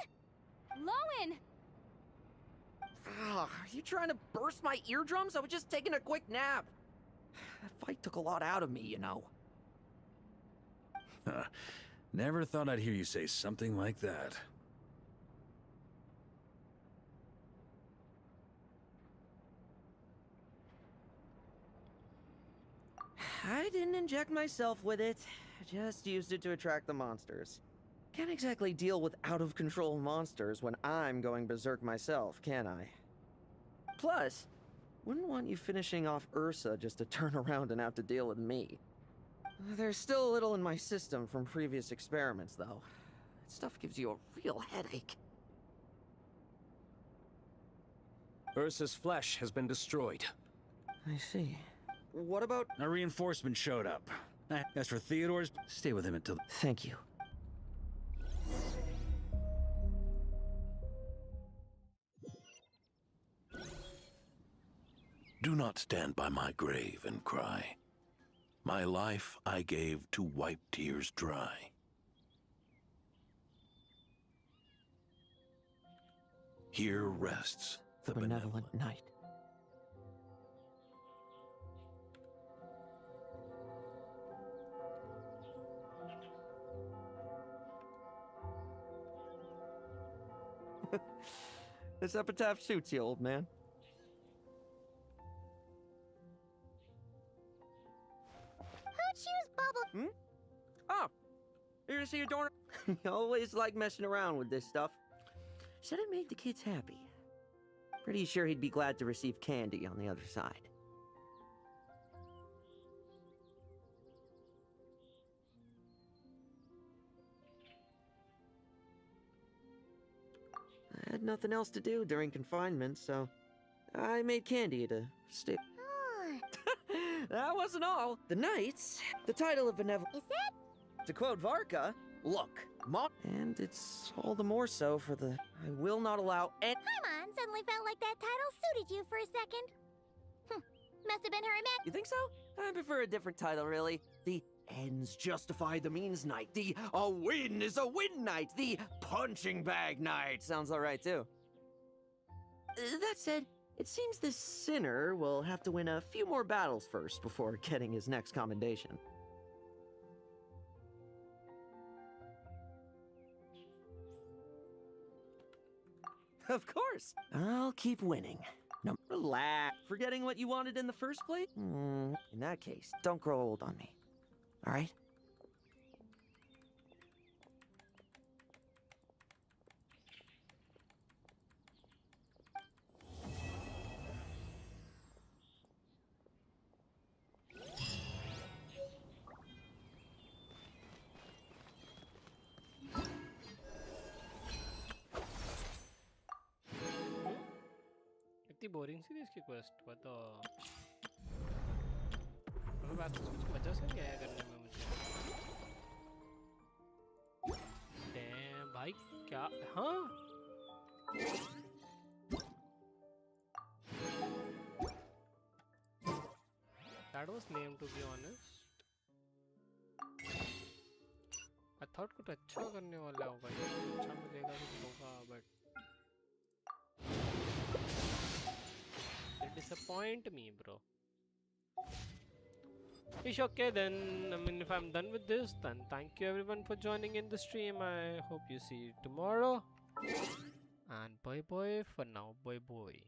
Lowen! Are you trying to burst my eardrums? I was just taking a quick nap. That fight took a lot out of me, you know. Never thought I'd hear you say something like that. I didn't inject myself with it. Just used it to attract the monsters. Can't exactly deal with out-of-control monsters when I'm going berserk myself, can I? Plus, wouldn't want you finishing off Ursa just to turn around and have to deal with me. There's still a little in my system from previous experiments, though. That stuff gives you a real headache. Ursa's flesh has been destroyed. I see. What about... A reinforcement showed up. As for Theodore's, stay with him until... Thank you. Do not stand by my grave and cry. My life I gave to wipe tears dry. Here rests the benevolent knight. This epitaph suits you, old man. Who chews bubble? Oh, here to see your daughter. You always like messing around with this stuff. Said it made the kids happy. Pretty sure he'd be glad to receive candy on the other side. I had nothing else to do during confinement, so I made candy to stay. That wasn't all. The Knights, the title of benevolent. Is that? To quote Varka, look, Mom. And it's all the more so for the I will not allow any. Paimon suddenly felt like that title suited you for a second. Must have been her imag. You think so? I prefer a different title, really. The ends justify the means knight. The a win is a win knight. The punching bag knight. Sounds alright, too. That said, it seems this sinner will have to win a few more battles first before getting his next commendation. Of course. I'll keep winning. No, relax. Forgetting what you wanted in the first place? In that case, don't grow old on me. All right? इतनी boring सी थी इसकी quest बताओ बात कुछ मजा से नहीं आया करने में मुझे डैम भाई क्या हाँ that was name to be honest I thought कुछ अच्छा करने वाला होगा ये अच्छा मिलेगा कुछ होगा but they disappoint me bro. It's okay then. I mean, if I'm done with this, then thank you everyone for joining in the stream. I hope you see you tomorrow. And bye bye for now. Bye bye.